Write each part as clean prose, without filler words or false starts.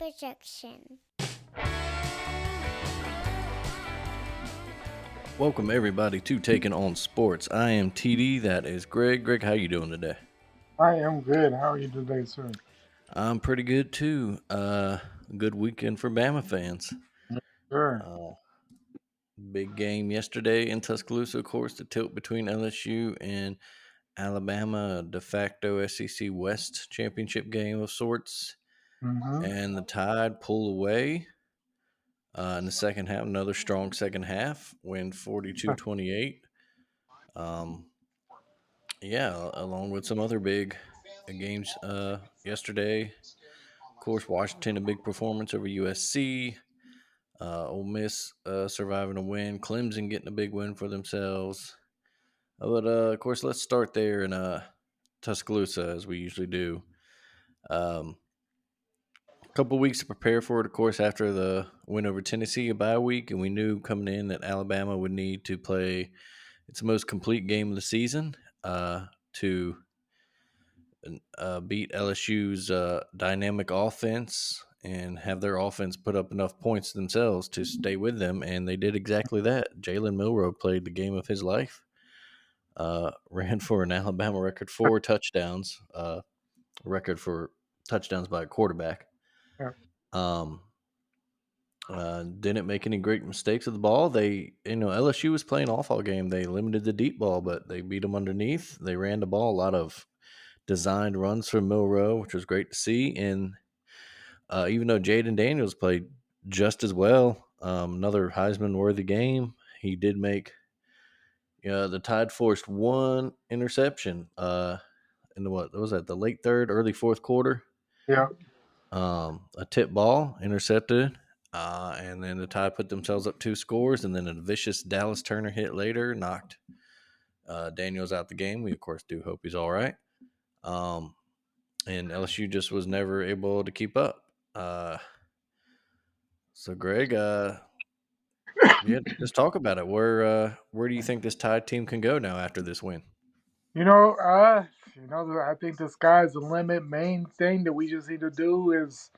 projection. Welcome everybody to Taking on Sports. I am TD. That is Greg. Greg, how you doing today? I am good. How are you today, sir? I'm pretty good too. Good weekend for Bama fans. Sure. Uh, Big game yesterday in Tuscaloosa, of course, the tilt between LSU and Alabama, a de facto SEC West championship game of sorts, Mm-hmm. and the Tide pull away in the second half. Another strong second half, win 42-28. Um, Yeah, along with some other big games yesterday. Of course, Washington, a big performance over USC. Ole Miss surviving a win. Clemson getting a big win for themselves. But, of course, let's start there in Tuscaloosa, as we usually do. Um, a couple weeks to prepare for it, of course, after the win over Tennessee, a bye week. And we knew coming in that Alabama would need to play its most complete game of the season to beat LSU's dynamic offense and have their offense put up enough points themselves to stay with them, and they did exactly that. Jalen Milroe played the game of his life, ran for an Alabama record 4 touchdowns, record for touchdowns by a quarterback. Yeah. Um, didn't make any great mistakes with the ball. LSU was playing off all game. They limited the deep ball, but they beat them underneath. They ran the ball, a lot of designed runs from Milroe, which was great to see. And even though Jaden Daniels played just as well, another Heisman worthy game, he did make the Tide forced one interception in the what was that, the late third, early fourth quarter. Yeah. A tip ball intercepted, and then the Tide put themselves up 2 scores, and then a vicious Dallas Turner hit later knocked Daniels out the game. We of course do hope he's all right. And LSU just was never able to keep up. So Greg, yeah, just talk about it. Where do you think this Tide team can go now after this win? You know, uh, I think the sky's the limit. Main thing that we just need to do is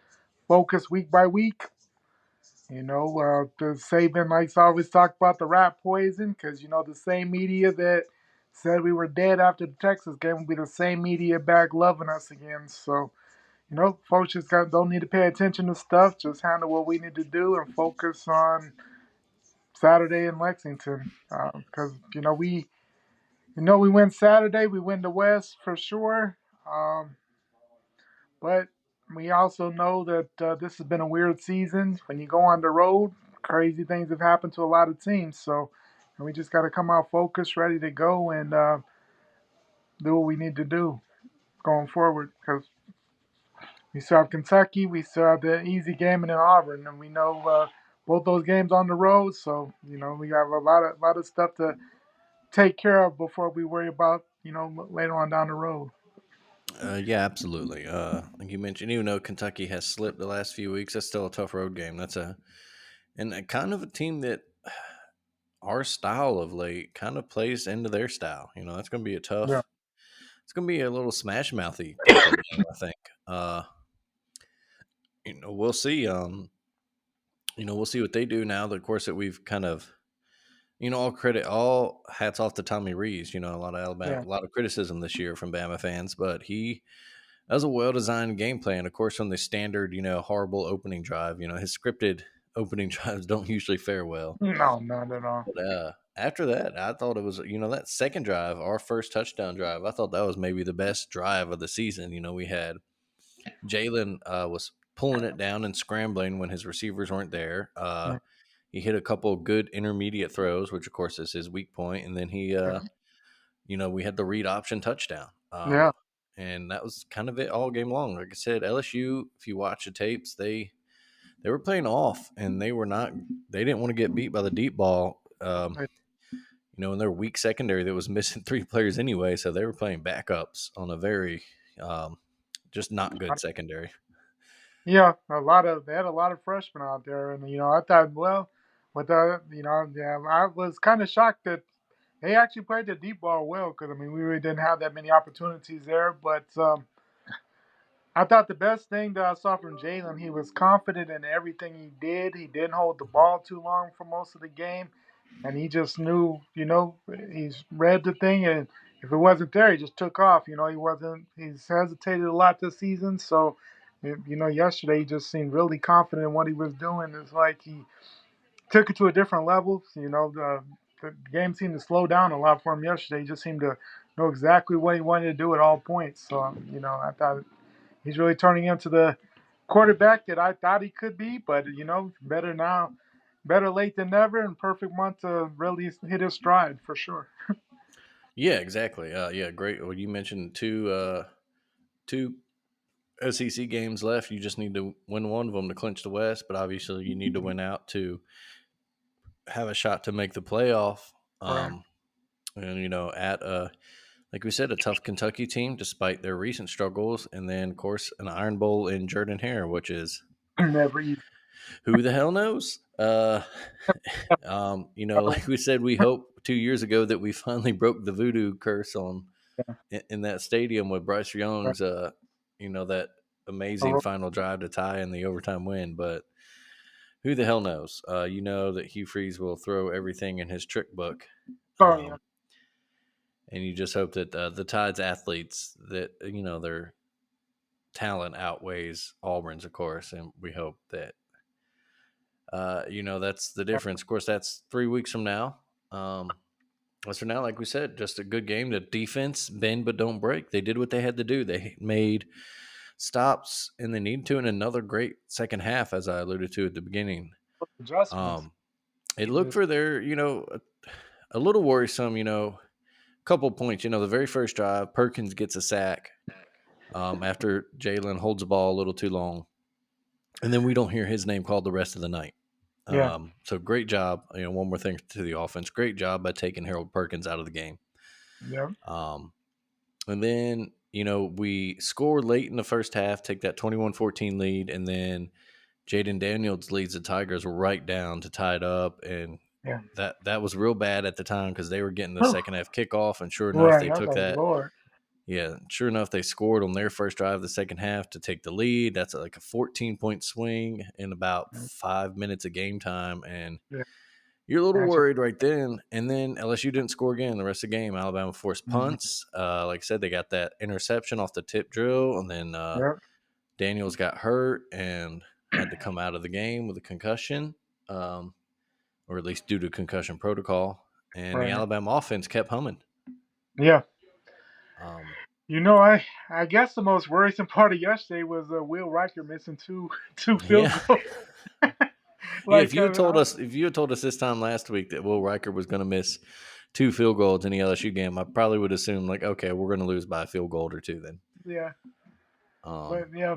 focus week by week. The Saban likes to always talk about the rat poison because the same media that said we were dead after the Texas game will be the same media back loving us again. So folks just don't need to pay attention to stuff. Just handle what we need to do and focus on Saturday in Lexington. Because we win Saturday, we win the West for sure. But we also know that this has been a weird season. When you go on the road, crazy things have happened to a lot of teams. So we just got to come out focused, ready to go, and do what we need to do going forward. Because we still have Kentucky, we still have the easy game in Auburn, and we know both those games on the road. So we have a lot of stuff to take care of before we worry about later on down the road. Yeah, absolutely. Like you mentioned, even though Kentucky has slipped the last few weeks, that's still a tough road game. And a kind of a team that our style of late kind of plays into their style. That's going to be a Yeah, tough. It's going to be a little smash mouthy type of game, I think. We'll see. We'll see what they do now. Of course, that we've kind of all hats off to Tommy Rees. A lot of Alabama, yeah, a lot of criticism this year from Bama fans, but that was a well designed game plan. Of course, from the standard, horrible opening drive, his scripted opening drives don't usually fare well. no, not at all. But after that, I thought it was, that second drive, our first touchdown drive. I thought that was maybe the best drive of the season. We had Jalen was pulling it down and scrambling when his receivers weren't there. He hit a couple of good intermediate throws, which of course is his weak point, and then we had the read option touchdown. Yeah, And that was kind of it all game long. Like I said, LSU, if you watch the tapes, they were playing off, and they didn't want to get beat by the deep ball. In their weak secondary that was missing 3 players anyway, so they were playing backups on a very just not good secondary. yeah, they had a lot of freshmen out there, and I thought, well, with yeah, I was kind of shocked that they actually played the deep ball well because I mean we really didn't have that many opportunities there, but I thought the best thing that I saw from Jalen, he was confident in everything he did. He didn't hold the ball too long for most of the game, and he just knew, he's read the thing, and if it wasn't there, he just took off. He wasn't. He's hesitated a lot this season, so yesterday he just seemed really confident in what he was doing. It's like he took it to a different level. The game seemed to slow down a lot for him yesterday. He just seemed to know exactly what he wanted to do at all points. So, I thought he's really turning into the quarterback that I thought he could be, but better now, better late than never, and perfect month to really hit his stride for sure. Yeah, exactly. Yeah, great. Well, you mentioned two SEC games left. You just need to win one of them to clinch the West, but obviously you need to win out to have a shot to make the playoff. Right. And at like we said, a tough Kentucky team despite their recent struggles, and then of course an Iron Bowl in Jordan Hare, which is Never easy. who the hell knows. Like we said, we hope 2 years ago that we finally broke the voodoo curse on in that stadium with Bryce Young's, that amazing final drive to tie in the overtime win. But who the hell knows? You know that Hugh Freeze will throw everything in his trick book. Oh yeah, Um, and you just hope that the Tide's athletes, that their talent outweighs Auburn's, of course, and we hope that that's the difference. Of course, that's 3 weeks from now. As for now, like we said, just a good game. The defense bend but don't break. They did what they had to do. They made stops and they needed to in another great second half, as I alluded to at the beginning. adjustments. Um, it looked for their, a little worrisome, couple points. The very first drive, Perkins gets a sack after Jalen holds the ball a little too long. And then we don't hear his name called the rest of the night. Yeah, So great job. One more thing to the offense. Great job by taking Harold Perkins out of the game. yeah, Um, and then, we score late in the first half, take that 21-14 lead, and then Jaden Daniels leads the Tigers right down to tie it up. And yeah. that was real bad at the time because they were getting the second half kickoff, and sure enough, Right. they I was took like, that. Lord. Yeah, sure enough, they scored on their first drive of the second half to take the lead. That's like a 14-point swing in about 5 minutes of game time, and Yeah. you're a little Gotcha. worried right then. And then LSU didn't score again the rest of the game. Alabama forced Mhm. punts. Like I said, they got that interception off the tip drill, and then Yep. Daniels got hurt and had to come out of the game with a concussion, um, or at least due to concussion protocol. And the Right. Alabama offense kept humming. Yeah. Um, I guess the most worrisome part of yesterday was Will Riker missing two field yeah, goals. yeah. like If you had told us this time last week that Will Riker was going to miss two field goals in the LSU game, I probably would assume like, okay, we're going to lose by a field goal or two then. yeah, Um, but yeah,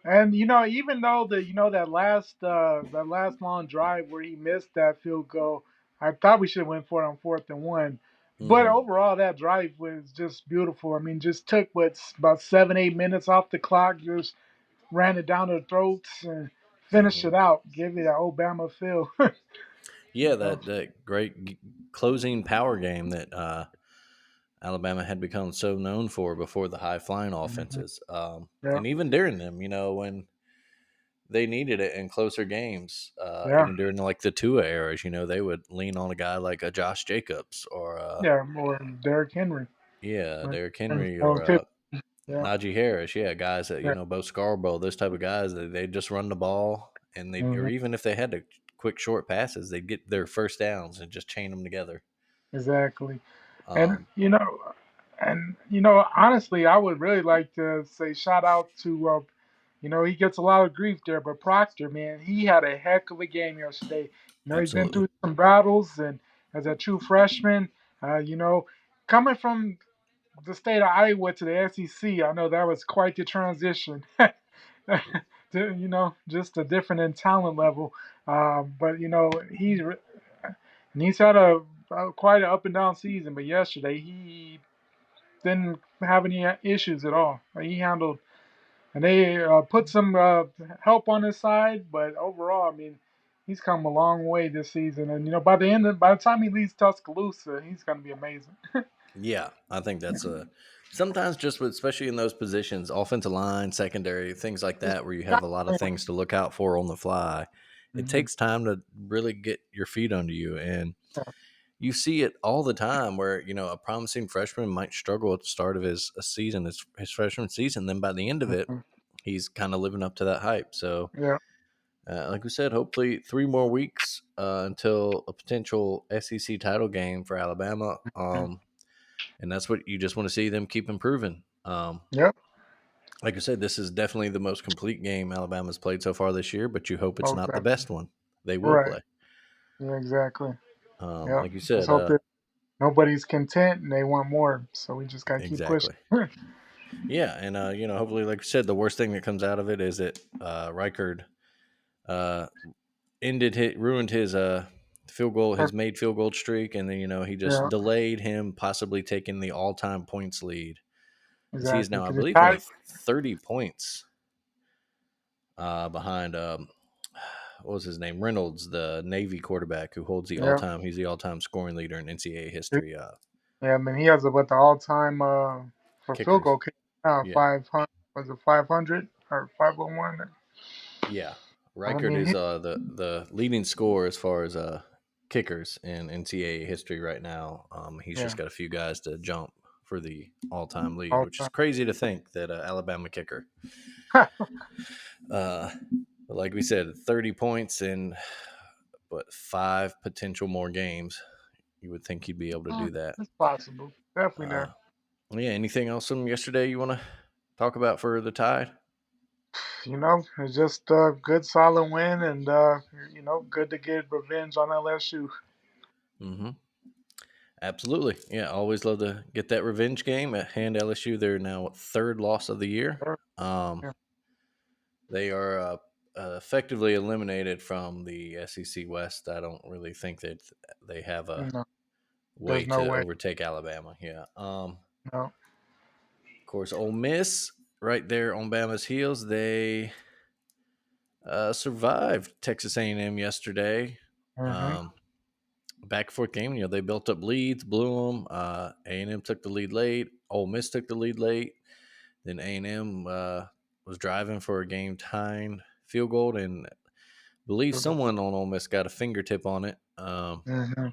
and even though that last long drive where he missed that field goal, I thought we should have went for it on 4th and 1. But mhm. overall, that drive was just beautiful. I mean, just took about 7-8 minutes off the clock, just ran it down their throats and finished Mhm. it out. Give it that Obama feel. Yeah, that great closing power game that Alabama had become so known for before the high flying Mhm. offenses, Yeah, and even during them, when they needed it in closer games, yeah, even during like the Tua eras, they would lean on a guy like a Josh Jacobs or yeah. More Derrick Henry. yeah, Right. Derrick And Henry well, or yeah, Najee Harris, yeah, guys that yeah. Bo Scarborough, those type of guys that they just run the ball and they or Hmm. even if they had to quick short passes, they'd get their first downs and just chain them together. Exactly. And Um, honestly, I would really like to say shout out to he gets a lot of grief there, but Proctor, man, he had a heck of a game yesterday. He's been Absolutely. through some battles, and as a true freshman, coming from the state of Iowa to the SEC, I know that was quite the transition. Just a different in talent level. But he's had a quite an up and down season. But yesterday he didn't have any issues at all. He handled, and they put some help on his side. But overall, I mean, he's come a long way this season. And by the time he leaves Tuscaloosa, he's going to be amazing. Yeah, I think that's Sometimes just with, especially in those positions, offensive line, secondary, things like Just that, where you have got a lot of playing with. things to look out for on the fly. It Mhm. takes time to really get your feet under you, and Yeah. you see it all the time where a promising freshman might struggle at the start of his season, his freshman season. Then by the end of it, Mhm. he's kind of living up to that hype. So, Yeah. like we said, hopefully 3 more weeks until a potential SEC title game for Alabama. Mhm. And that's what you just want to see them keep improving. Yep. Like I said, this is definitely the most complete game Alabama's played so far this year, but you hope it's Most not the definitely. best one. They will Right. play. Yeah. Exactly. Yep. Like you Just said, hope that nobody's content and they want more. So we just gotta keep pushing. exactly. Yeah, and hopefully, like you said, the worst thing that comes out of it is that Reichard uh, ruined his field goal, his made field goal streak, and then he just Yeah. delayed him possibly taking the all time points lead, as he's Exactly. now, I Because it's believe, not. only 30 points behind. What was his name? Reynolds, the Navy quarterback who holds the all Yeah. time. He's the all time scoring leader in NCAA history. Yeah. I mean, he has about the all-time for field Kickers. goal kick now Yeah, 500. Was it 500 or 501? yeah. I Reichard mean, is the leading scorer as far as kickers in NCAA history right now. He's yeah. just got a few guys to jump for the all time lead, All which is time. crazy to think that Alabama kicker. Uh, but like we said, 30 points in but 5 potential more games. You would think he'd be able to do that. It's possible. Definitely Uh, there. yeah. Anything else from yesterday you want to talk about for the Tide? It's just a good solid win and good to get revenge on LSU. Mm-hmm. Absolutely. Yeah, always love to get that revenge game at hand LSU. They're now third loss of the year. Sure. Um, Yeah. they are effectively eliminated from the SEC West. I don't really think that they have a No, way there's no to way. overtake Alabama. Yeah. No. Of course, Ole Miss right there on Bama's heels. They survived Texas A&M yesterday. Mm-hmm. Um, Back and forth game. They built up leads, blew them. A&M took the lead late. Ole Miss took the lead late. Then A&M was driving for a game tying field goal, and I believe someone on Ole Miss got a fingertip on it. Mm-hmm.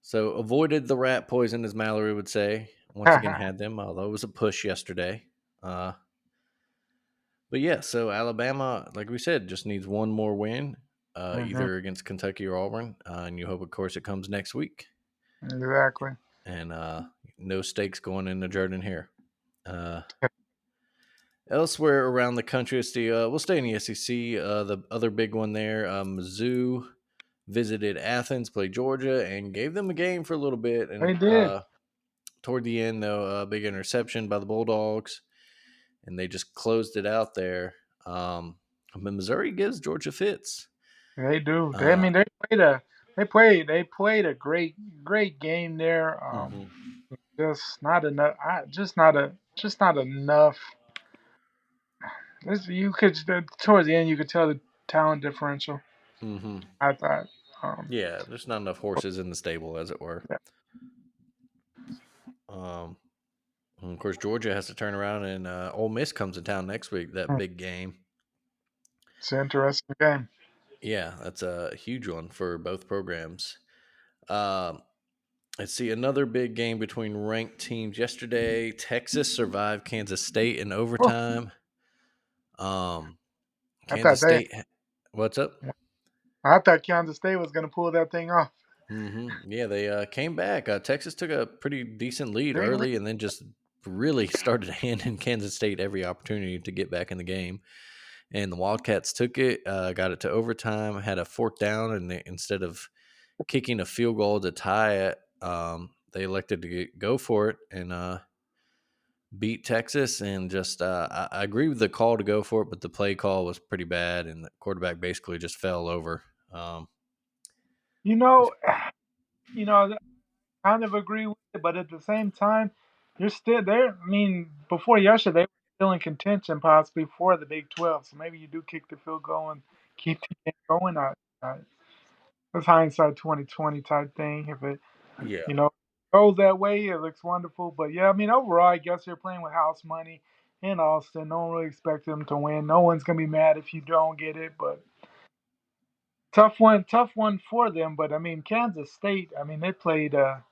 So avoided the rat poison, as Mallory would say. Once again, had them, although it was a push yesterday. Uh, but yeah, so Alabama, like we said, just needs one more win, Mm-hmm. either against Kentucky or Auburn, and you hope, of course, it comes next week. Exactly. And no stakes going into Jordan here. Uh, Elsewhere around the country, we'll stay in the SEC. The other big one there, Mizzou visited Athens, played Georgia, and gave them a game for a little bit. They And did. toward the end, though, a big interception by the Bulldogs, and they just closed it out there. But Missouri gives Georgia fits. They do. I Uh, mean, they played a great game there. hmm Just not enough. Just not enough. You could towards the end you could tell the talent differential. hmm I thought. Um, Yeah, there's not enough horses in the stable, as it were. yeah, Um, and of course, Georgia has to turn around, and Ole Miss comes to town next week. That big game. it's an interesting game. Yeah, that's a huge one for both programs. Um, let's see, another big game between ranked teams yesterday. Texas survived Kansas State in Oh, overtime. Um, I thought Kansas they. State, what's up? I thought Kansas State was going to pull that thing off. Yeah, they came back. Texas took a pretty decent lead They early, and then just really started handing Kansas State every opportunity to get back in the game. And the Wildcats took it, got it to overtime, had a fourth down, and instead of kicking a field goal to tie it, they elected to go for it and beat Texas. And just, I agree with the call to go for it, but the play call was pretty bad, and the quarterback basically just fell over. Um, You know, I kind of agree with it, but at the same time, you're still there. I mean, before yesterday, they were still in contention possibly for the Big 12. So maybe you do kick the field goal and keep the game going. It's hindsight 2020 type thing. If it, yeah. you know. goes that way, it looks wonderful. But yeah, I mean, overall, I guess they're playing with house money in Austin. No one really expects them to win. No one's gonna be mad if you don't get it, but tough one for them. But I mean, Kansas State. I mean, they played, a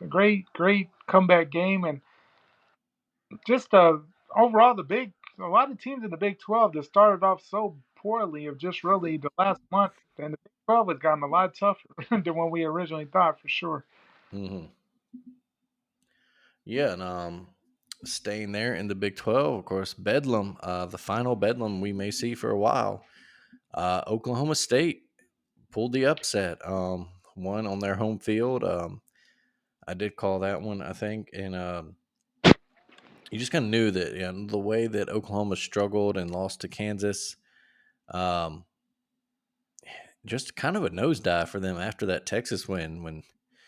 great comeback game, and just overall, a lot of teams in the Big 12 that started off so poorly have just really the last month, and the Big 12 has gotten a lot tougher than what we originally thought for sure. Hmm. Yeah, and staying there in the Big 12, of course, Bedlam, the final Bedlam we may see for a while. Oklahoma State pulled the upset, won on their home field. I did call that one, I think, and you just kind of knew that, the way that Oklahoma struggled and lost to Kansas, um, just kind of a nosedive for them after that Texas win when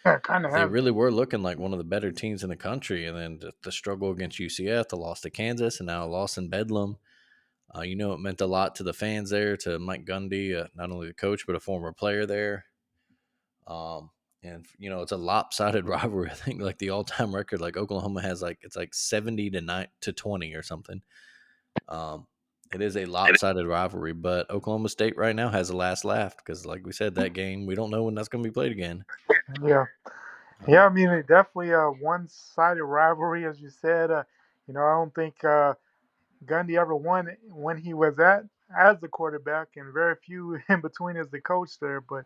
Yeah, it kind of they has really been. were looking like one of the better teams in the country. And then the struggle against UCF, the loss to Kansas, and now a loss in Bedlam. It meant a lot to the fans there, to Mike Gundy, not only the coach, but a former player there. Um, and it's a lopsided rivalry. I think like the all-time record, like Oklahoma has it's like 70 to 9 to 20 or something. Um, it is a lopsided rivalry, but Oklahoma State right now has the last laugh because, like we said, that game we don't know when that's going to be played again. Yeah, yeah. Um, I mean, it definitely a one-sided rivalry, as you said. I don't think Gundy ever won when he was at as the quarterback, and very few in between as the coach there. But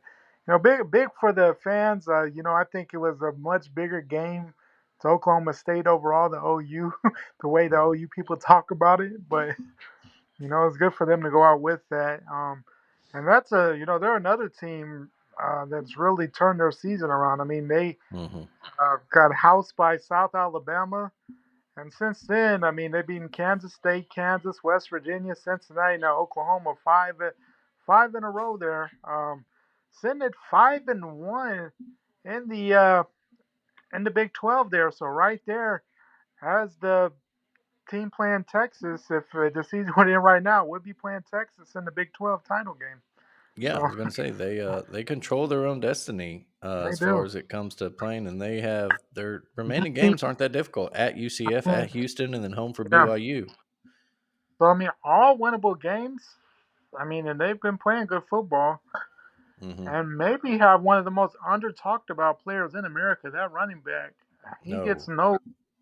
big for the fans. I think it was a much bigger game to Oklahoma State overall. The OU, the way the mhm, OU people talk about it, but it's good for them to go out with that. And that's they're another team that's really turned their season around. I mean, they mhm. got housed by South Alabama. And since then, I mean, they've beaten Kansas State, Kansas, West Virginia, Cincinnati, now Oklahoma, five in a row there. Sitting at 5-1 in the Big 12 there. So right there, as the team playing Texas, if the season went in right now, would be playing Texas in the Big 12 title game. Yeah, I So was gonna say they control their own destiny they as far do. as it comes to playing, and they have their remaining games aren't that difficult at UCF, at Houston, and then home for Yeah. BYU. So I mean, all winnable games. I mean, and they've been playing good football. Hmm. And maybe have one of the most under talked about players in America. That running back, he gets No,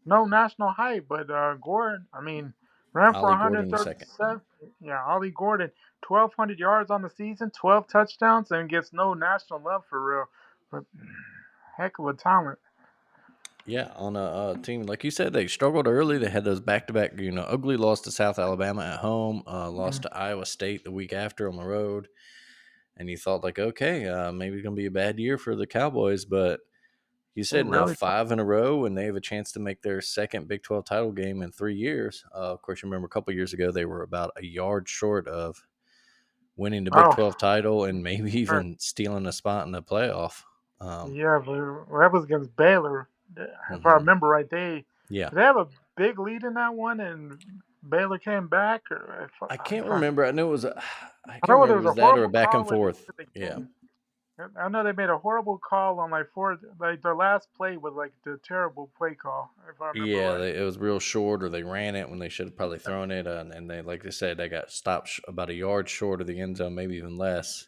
no national hype, but Gordon, I mean, ran for Ollie Gordon the second. 137. Yeah, Ollie Gordon, 1,200 yards on the season, 12 touchdowns, and gets no national love for real. But heck of a talent. Yeah, on a team like you said, they struggled early. They had those back-to-back, ugly loss to South Alabama at home, lost Mhm. to Iowa State the week after on the road, and you thought like, okay, maybe it's gonna be a bad year for the Cowboys, but you They said now really, 5 in a row, and they have a chance to make their second Big 12 title game in 3 years. Of course, you remember a couple years ago they were about a yard short of winning the Big oh, 12 title and maybe sure. even stealing a spot in the playoff. Um, Yeah, but that was against Baylor. If I mhm. remember right, they Yeah, did they have a big lead in that one, and Baylor came back. Or I can't if I remember. I know it was I I can't know remember there if it was a was that or a horrible back and call at the end forth. of the Yeah, game. I know they made a horrible call on like fourth, like their last play was like the terrible play call, if I remember yeah, right. it was real short, or they ran it when they should have probably thrown it, and they, like they said, they got stopped about a yard short of the end zone, maybe even less.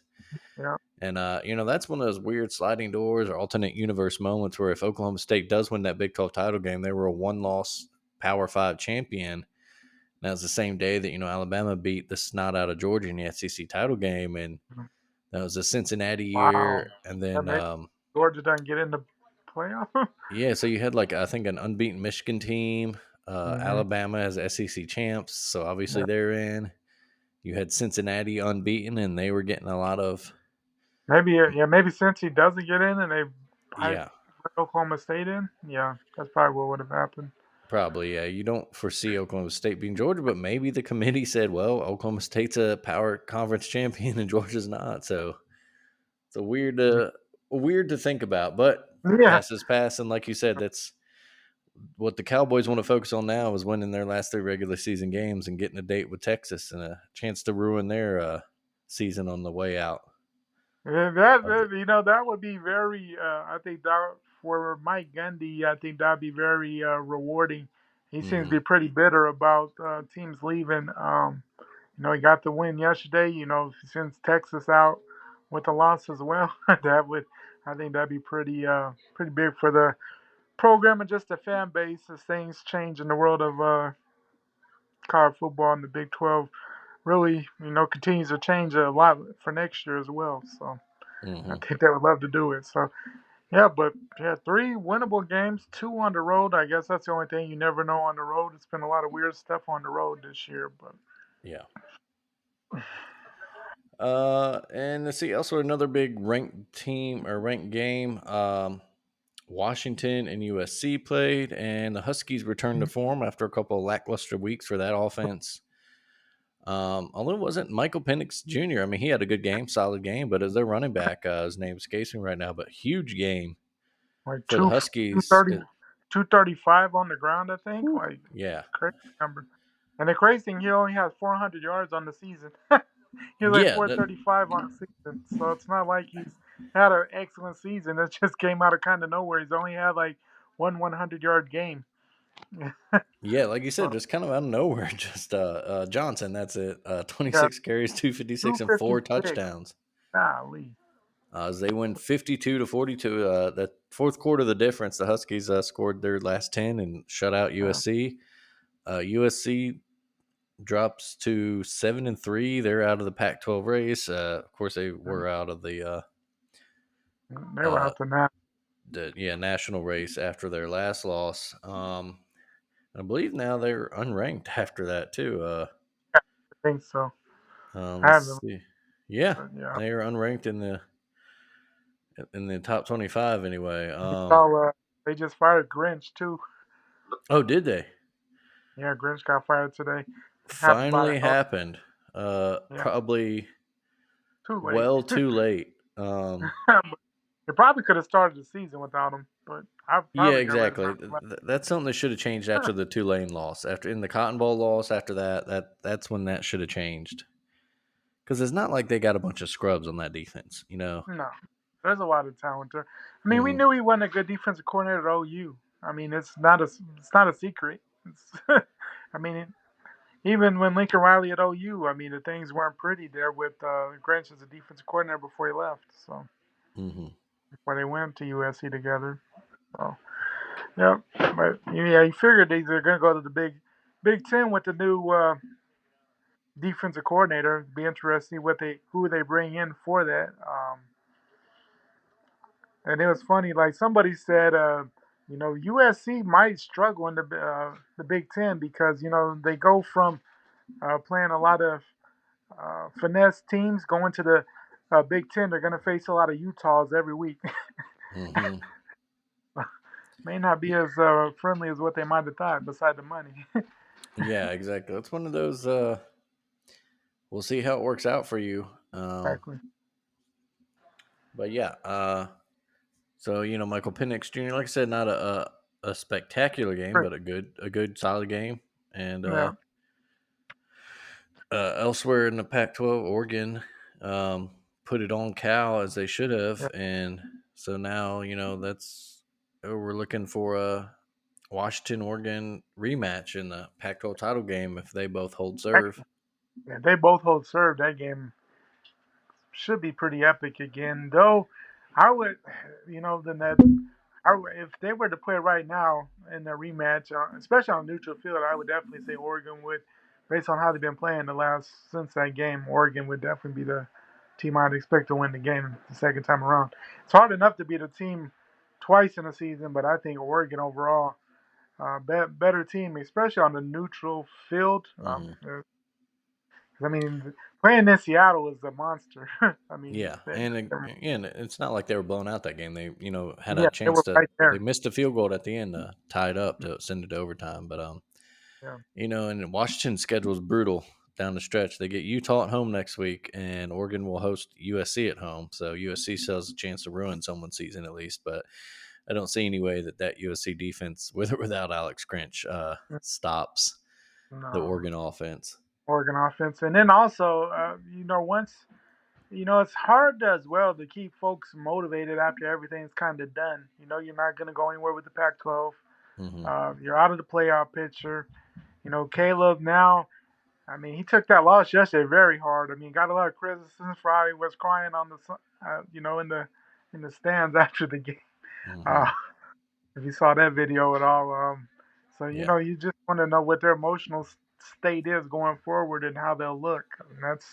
Yeah, And that's one of those weird sliding doors or alternate universe moments where if Oklahoma State does win that Big 12 title game, they were a one-loss Power Five champion. That was the same day that Alabama beat the snot out of Georgia in the SEC title game, and that was a Cincinnati wow. year. And That then maybe Georgia doesn't get in the playoff. yeah, so you had like I think an unbeaten Michigan team. hmm Alabama as SEC champs, so obviously Yeah. they're in. You had Cincinnati unbeaten, and they were getting a lot of Maybe since he doesn't get in and they pipe yeah. Oklahoma State in, yeah, that's probably what would have happened. Probably, yeah. You don't foresee Oklahoma State being Georgia, but maybe the committee said, "Well, Oklahoma State's a power conference champion and Georgia's not." So it's a weird to think about. But Yeah, past is past, and like you said, that's what the Cowboys want to focus on now is winning their last three regular season games and getting a date with Texas and a chance to ruin their season on the way out. yeah, that, Of the, that you know that would be very. I think that for Mike Gundy, I think that'd be very rewarding. He seems to Hmm. be pretty bitter about teams leaving. He got the win yesterday. Sends Texas out with a loss as well. That would, I think, that'd be pretty big for the program and just the fan base as things change in the world of college football and the Big 12 really, continues to change a lot for next year as well. So I Hmm. think they would love to do it. So yeah, but yeah, three winnable games, two on the road. I guess that's the only thing you never know on the road. It's been a lot of weird stuff on the road this year, but Yeah. And let's see, also another big ranked team or ranked game. Washington and USC played, and the Huskies returned to form after a couple of lackluster weeks for that offense. Although it wasn't Michael Penix Jr. I mean, he had a good game, solid game, but as their running back, his name's escaping right now, but huge game like for the two Huskies. thirty, 235 on the ground, I think. Whew, Like yeah, crazy number. And the crazy thing, he only has 400 yards on the season. He has like yeah, that, 435 on the season, so it's not like he's had an excellent season. It just came out of kind of nowhere. He's only had like one 100-yard game. yeah. Like you said, So just kind of out of nowhere. Just Johnson. That's it. yeah, 26 carries, 256, and four 256. touchdowns. Golly. As they win 52-42. That fourth quarter, the difference. The Huskies scored their last 10 and shut out Yeah, USC. USC drops to 7-3. They're out of the Pac-12 race. Of course, they were out of they were uh, out to now. national race after their last loss. I believe now they're unranked after that too. I think so. I Let's haven't, see. Yeah, but yeah. they are unranked in the top 25 anyway. So they just fired Grinch too. Oh, did they? Yeah, Grinch got fired today. Happened about an Finally hour. happened. Yeah, Probably too late. well too late. They probably could have started the season without him, but I Yeah, probably got rid of exactly. him. That's something that should have changed after the Tulane loss. After in the Cotton Bowl loss, after that's when that should have changed. Because it's not like they got a bunch of scrubs on that defense, you know. No, there's a lot of talent there. I mean, we Hmm. knew he wasn't a good defensive coordinator at OU. I mean, it's not a secret. I mean, even when Lincoln Riley at OU, I mean, the things weren't pretty there with Grinch as a defensive coordinator before he left. So Hmm. before they went to USC together. So yeah, but yeah, you figured these are going to go to the Big Ten with the new defensive coordinator. It'd be interesting who they bring in for that. And it was funny, like somebody said, USC might struggle in the Big Ten because they go from playing a lot of finesse teams going to the Big Ten. They're going to face a lot of Utahs every week. Hmm. May not be as friendly as what they might have thought, beside the money. Yeah, exactly. That's one of those. We'll see how it works out for you. Exactly. But yeah. So Michael Penix Jr. Like I said, not a spectacular game, Great. but a good solid game. And Yeah. elsewhere in the Pac-12, Oregon put it on Cal as they should Yeah. have, and so now that's we're looking for a Washington Oregon rematch in the Pac-12 title game if they both hold serve. Yeah, they both hold serve. That game should be pretty epic again. Though, I would, then that if they were to play right now in the rematch, especially on neutral field, I would definitely say Oregon would, based on how they've been playing the last since that game. Oregon would definitely be the team I'd expect to win the game the second time around. It's hard enough to beat a team twice in a season, but I think Oregon overall, better team, especially on the neutral field. Hmm. I mean, playing in Seattle is a monster. I mean, Yeah, and again, it's not like they were blown out that game. They had a yeah, they chance were to. right They there. missed a field goal at the end to tie it up to send it to overtime, but Yeah. and Washington's schedule is brutal down the stretch. They get Utah at home next week, and Oregon will host USC at home. So USC still has a chance to ruin someone's season at least. But I don't see any way that USC defense, with or without Alex Grinch, stops the No, Oregon offense. Oregon offense, and then also, once it's hard as well to keep folks motivated after everything's kind of done. You're not going to go anywhere with the Pac-12. Hmm. You're out of the playoff picture. Caleb now. I mean, he took that loss yesterday very hard. I mean, got a lot of criticism for how he was crying on in the stands after the game. Hmm. Uh, if you saw that video at all. So Yeah. you just want to know what their emotional state is going forward and how they'll look. And that's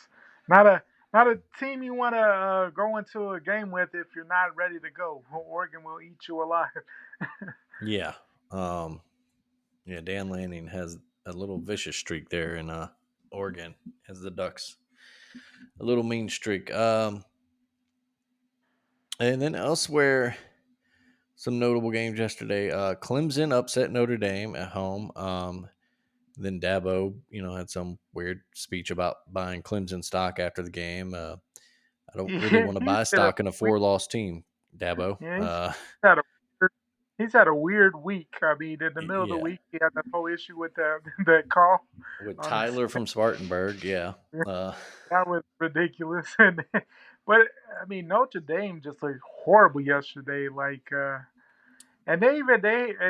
not a not a team you want to go into a game with if you're not ready to go. Oregon will eat you alive. Yeah. Um, yeah. Dan Lanning has a little vicious streak there in Oregon as the Ducks. A little mean streak. And then elsewhere, some notable games yesterday. Clemson upset Notre Dame at home. Then Dabo, had some weird speech about buying Clemson stock after the game. I don't really Yeah, want to he's buy had a stock in a weird, four-loss team, Dabo. yeah, had a he's had a weird week. I mean, in the middle of the Yeah, week, he had that whole issue with that that call with on his. Tyler from Spartanburg. Yeah, That was ridiculous. But I mean, Notre Dame just looked horrible yesterday. And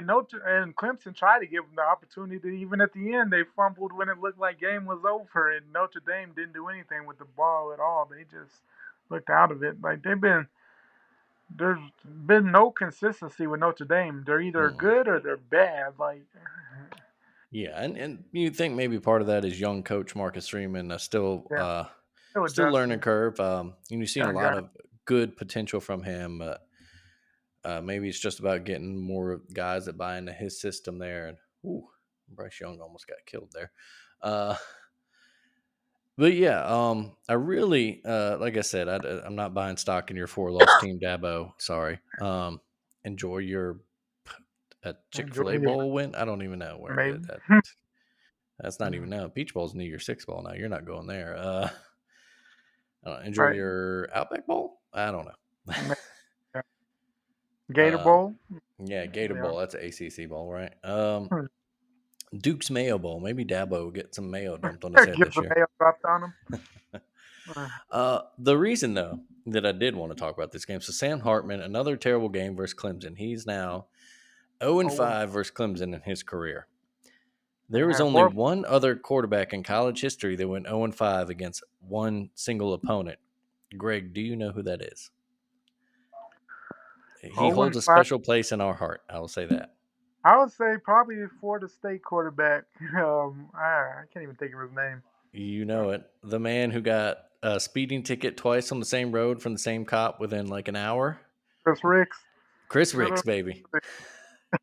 Notre and Clemson tried to give them the opportunity. Even at the end, they fumbled when it looked like game was over, and Notre Dame didn't do anything with the ball at all. They just looked out of it. There's been no consistency with Notre Dame. They're either mm, good or they're bad. yeah, and you think maybe part of that is young coach Marcus Freeman still Yeah, still still learning adjusting. curve. And you've seen a Young lot guy. of good potential from him. Maybe it's just about getting more guys that buy into his system there. And ooh, Bryce Young almost got killed there. Uh, but yeah, I really, like I said, I'm not buying stock in your four-loss team, Dabo. Sorry. Enjoy your Chick Enjoy Fil A your bowl win. I don't even know where maybe. that's not even now. Peach Bowl's New Year's Six bowl now. You're not going there. Enjoy Right. your Outback Bowl. I don't know. Maybe. Gator um, Bowl. yeah, Gator Yeah. Bowl. That's an ACC bowl, right? Duke's Mayo Bowl. Maybe Dabo will get some mayo dumped on his head Get this the year. mayo dropped on him. Uh, The reason though that I did want to talk about this game, so Sam Hartman, another terrible game versus Clemson. He's now 0 and oh, 5 versus Clemson in his career. and There was had only horrible. one other quarterback in college history that went 0 and 5 against one single opponent. Greg, do you know who that is? He Oh, holds and a five. special place in our heart. I will say that. I would say probably for the state quarterback. I can't even think of his name. You know it. The man who got a speeding ticket twice on the same road from the same cop within like an hour. Chris Ricks. Chris Good Ricks, old- baby.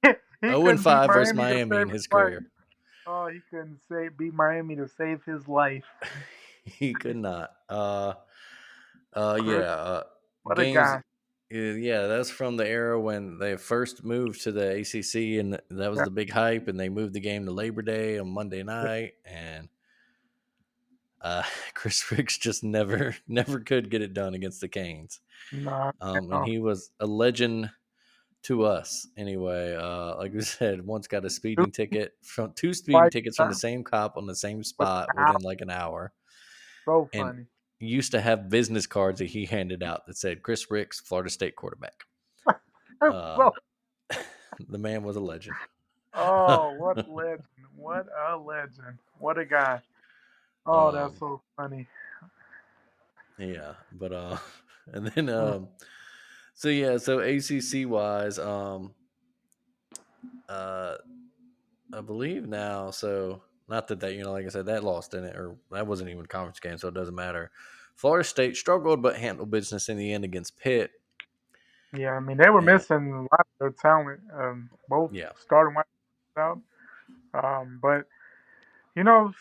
he 0 and couldn't beat 5 versus Miami to Miami save in his his life. career. Oh, he couldn't beat Miami to save his life. He could not. Chris, Yeah. what a Games. guy. Yeah, that's from the era when they first moved to the ACC, and that was Yeah, the big hype. And they moved the game to Labor Day on Monday night, and uh, Chris Ricks just never could get it done against the Canes. nah, And no. he was a legend to us anyway. Like we said, once got a Dude, speeding ticket from two speeding fight tickets from the time same cop on the same with spot the house. within like an hour, So and funny. used to have business cards that he handed out that said Chris Ricks, Florida State quarterback. Uh, So, the man was a legend. oh, what a legend. What a legend. What a guy. Oh, that's um, so funny. yeah, but and then Mm, so yeah, so ACC wise, uh, I believe now. So not that like I said, that lost in it, or that wasn't even a conference game, so it doesn't matter. Florida State struggled but handled business in the end against Pitt. Yeah, I mean, they were And missing a lot of their talent, both yeah, starting wide out. But, you know,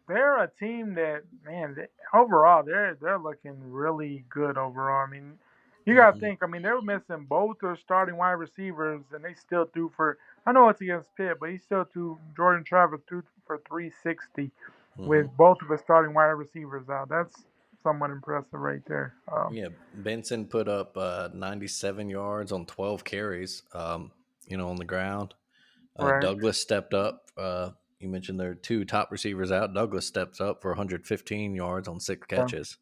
they're a team that, man, overall, they're looking really good overall. I mean, you got to hmm think, I mean, they were missing both their starting wide receivers, and they still threw for, I know it's against Pitt, but he still threw, Jordan Travis threw for 360 hmm with both of his starting wide receivers out. That's somewhat impressive right there. yeah, Benson put up 97 yards on 12 carries. On the ground. Right. Douglas stepped up. You mentioned there are two top receivers out. Douglas steps up for 115 yards on six Yeah. catches.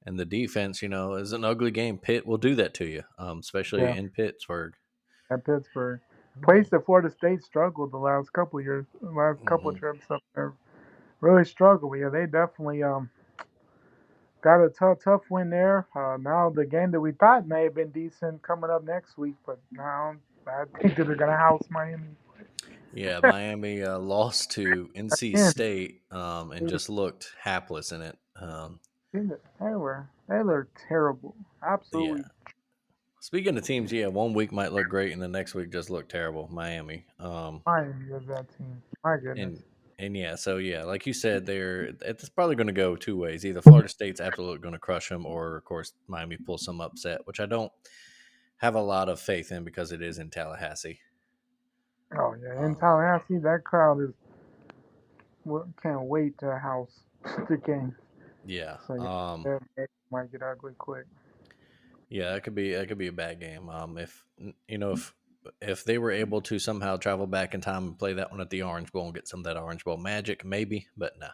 And the defense, is an ugly game. Pitt will do that to you, especially Yeah, in Pittsburgh. at Pittsburgh. Place that Florida State struggled the last couple of years, the last couple of Hmm. trips up there. Really struggled. But yeah, they definitely got a tough win there. Now the game that we thought may have been decent coming up next week, but now I think that they're gonna house Miami Yeah, Miami lost to NC again. State and just looked hapless in it. They were terrible, Yeah. absolutely. Speaking of teams, yeah, one week might look great and the next week just look terrible. Miami. Miami was that team. My goodness. And and yeah, so yeah, like you said, it's probably going to go two ways. Either Florida State's absolutely going to crush them, or of course Miami pulls some upset, which I don't have a lot of faith in because it is in Tallahassee. Oh yeah, in Um, Tallahassee, that crowd is can't wait to house the game. yeah, So yeah, that might get ugly quick. yeah, that could be a bad game. If they were able to somehow travel back in time and play that one at the Orange Bowl and get some of that Orange Bowl magic, maybe, but no.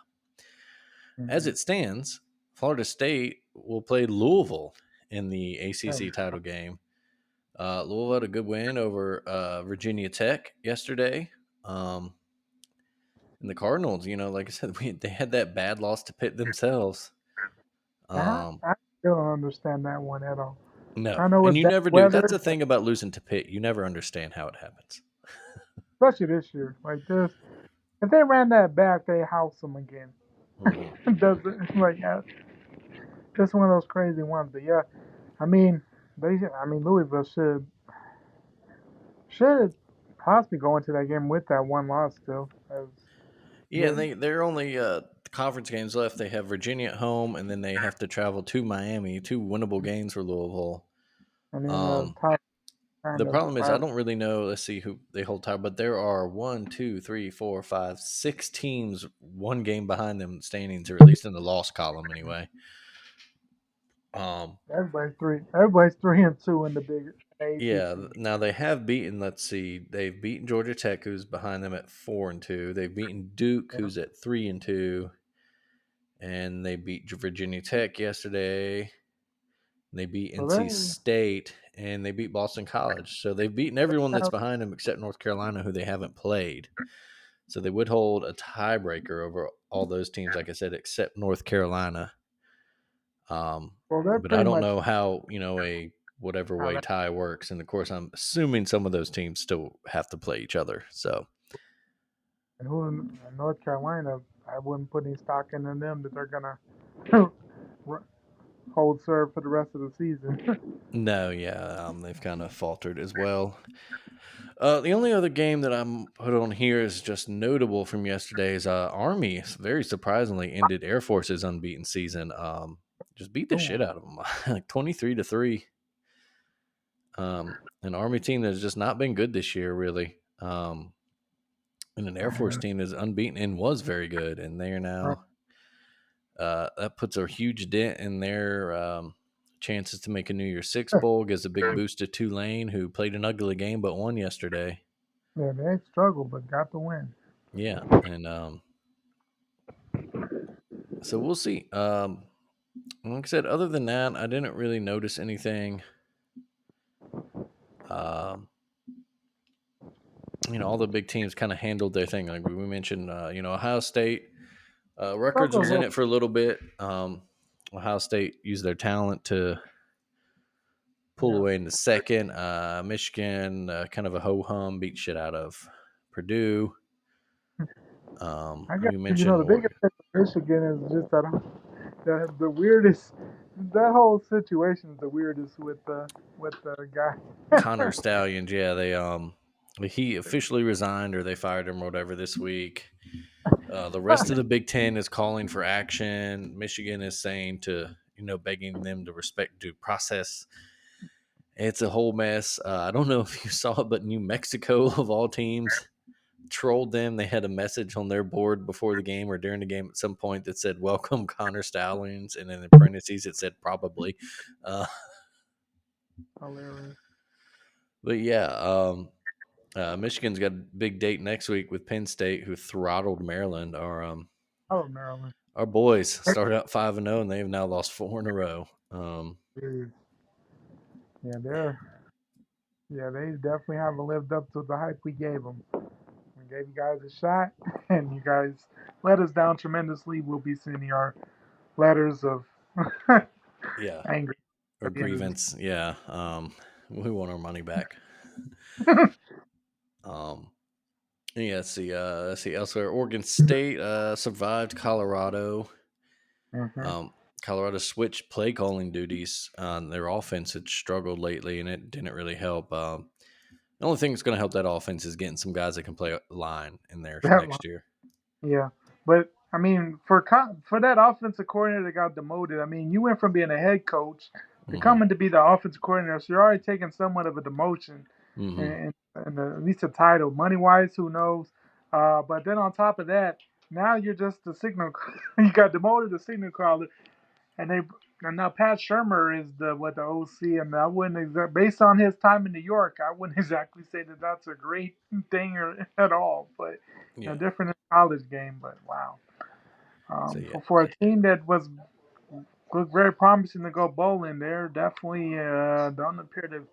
As Mm-hmm. it stands, Florida State will play Louisville in the Yeah, ACC title game. Louisville had a good win over Virginia Tech yesterday. Um, and the Cardinals, like I said, they had that bad loss to Pitt themselves. Um, I still don't understand that one at all. no, I know and it's you bad never do. That's weather, the thing about losing to Pitt. You never understand how it happens. especially this year. Like this, if they ran that back, they house them again. Hmm. Does it like just one of those crazy ones? But yeah, I mean, Louisville should possibly go into that game with that one loss still. As Yeah, and the they're only conference games left. They have Virginia at home, and then they have to travel to Miami. Two winnable games for Louisville. and then the Um, top the kind of problem is I rival. don't really know. Let's see who they hold title, but there are one, two, three, four, five, six teams one game behind them in the standings, or at least in the loss column anyway. Um, Everybody's 3-2 in the big yeah. ACC. Now they have beaten. Let's see, they've beaten Georgia Tech, who's behind them at 4-2. They've beaten Duke, Yeah. who's at 3-2, and they beat Virginia Tech yesterday. They beat So NC State and they beat Boston College. So they've beaten everyone that's behind them except North Carolina, who they haven't played. So they would hold a tiebreaker over all those teams, like I said, except North Carolina. they're But I pretty don't much know how, a whatever how way that. tie works. And of course, I'm assuming some of those teams still have to play each other. So And who in North Carolina, I wouldn't put any stock into them that they're gonna hold serve for the rest of the season. no, yeah, they've kind of faltered as well. The only other game that I'm put on here is just notable from yesterday's Army. Very surprisingly, ended Air Force's unbeaten season. Just beat the shit out of them, like 23-3. An Army team that's just not been good this year, really. And an Air Force team is unbeaten and was very good, and they are now. That puts a huge dent in their chances to make a New Year's Six bowl. Gives a big boost to Tulane, who played an ugly game but won yesterday. Yeah, they struggled but got the win. Yeah, and so we'll see. Like I said, other than that, I didn't really notice anything. Um, all the big teams kind of handled their thing. Like we mentioned, Ohio State. Records Struggled a was in little. it for a little bit. Ohio State used their talent to pull Yeah, away in the second. Michigan, kind of a ho hum, beat shit out of Purdue. I guess We the mentioned biggest thing with Michigan is just that the weirdest. That whole situation is the weirdest with the Connor guy. Stallions. Yeah, he officially resigned or they fired him or whatever this week. The rest of the Big Ten is calling for action. Michigan is saying begging them to respect due process. It's a whole mess. I don't know if you saw it, but New Mexico, of all teams, trolled them. They had a message on their board before the game or during the game at some point that said, "Welcome, Connor Stallions," and in parentheses it said "probably." Uh, Hilarious. but yeah, Michigan's got a big date next week with Penn State, who throttled Maryland. Or I love Maryland. Our boys started out 5-0, and they have now lost four in a row. Jeez. Yeah, they definitely haven't lived up to the hype we gave them. We gave you guys a shot, and you guys let us down tremendously. We'll be sending our letters of Yeah, anger or at the end of grievance. Yeah, we want our money back. the Um, yeah, let's see elsewhere. Oregon State survived Colorado. season. Um, Colorado switched play calling duties. Their offense had struggled lately, and it didn't really help. The only thing that's going to help that offense is getting some guys that can play line in there That next year. Yeah, but I mean, for that offensive coordinator that got demoted, I mean, you went from being a head coach to Hmm. coming to be the offensive coordinator, so you're already taking somewhat of a demotion, Hmm. and at least a title. Money wise, who knows? But then on top of that, now you're just the signal. You got demoted to signal caller, and they and now Pat Shermer is the OC, and I wouldn't based on his time in New York, I wouldn't exactly say that that's a great thing at all. But Yeah. different in college game. But wow, So yeah, for a team that was looked very promising to go bowling, they're definitely don't appear to.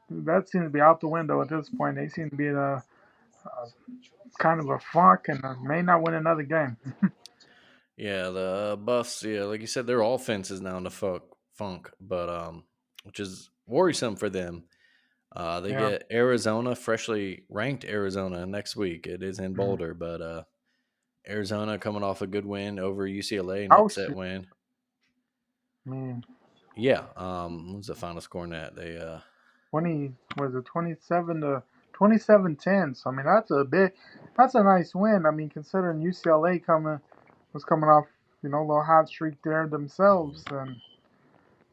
That seems to be out the window at this point. They seem to be in a kind of a funk and may not win another game. yeah. The Buffs, yeah, like you said, their offense is now in the funk, but which is worrisome for them. They Yeah, get Arizona, freshly ranked Arizona next week. It is in mm. Boulder, but Arizona coming off a good win over UCLA, an Oh upset shoot, win. man. Yeah. What was the final score in that? They 20 was it 27 to 27-10. So I mean that's a nice win. I mean considering UCLA was coming off a little hot streak there themselves. mhm. And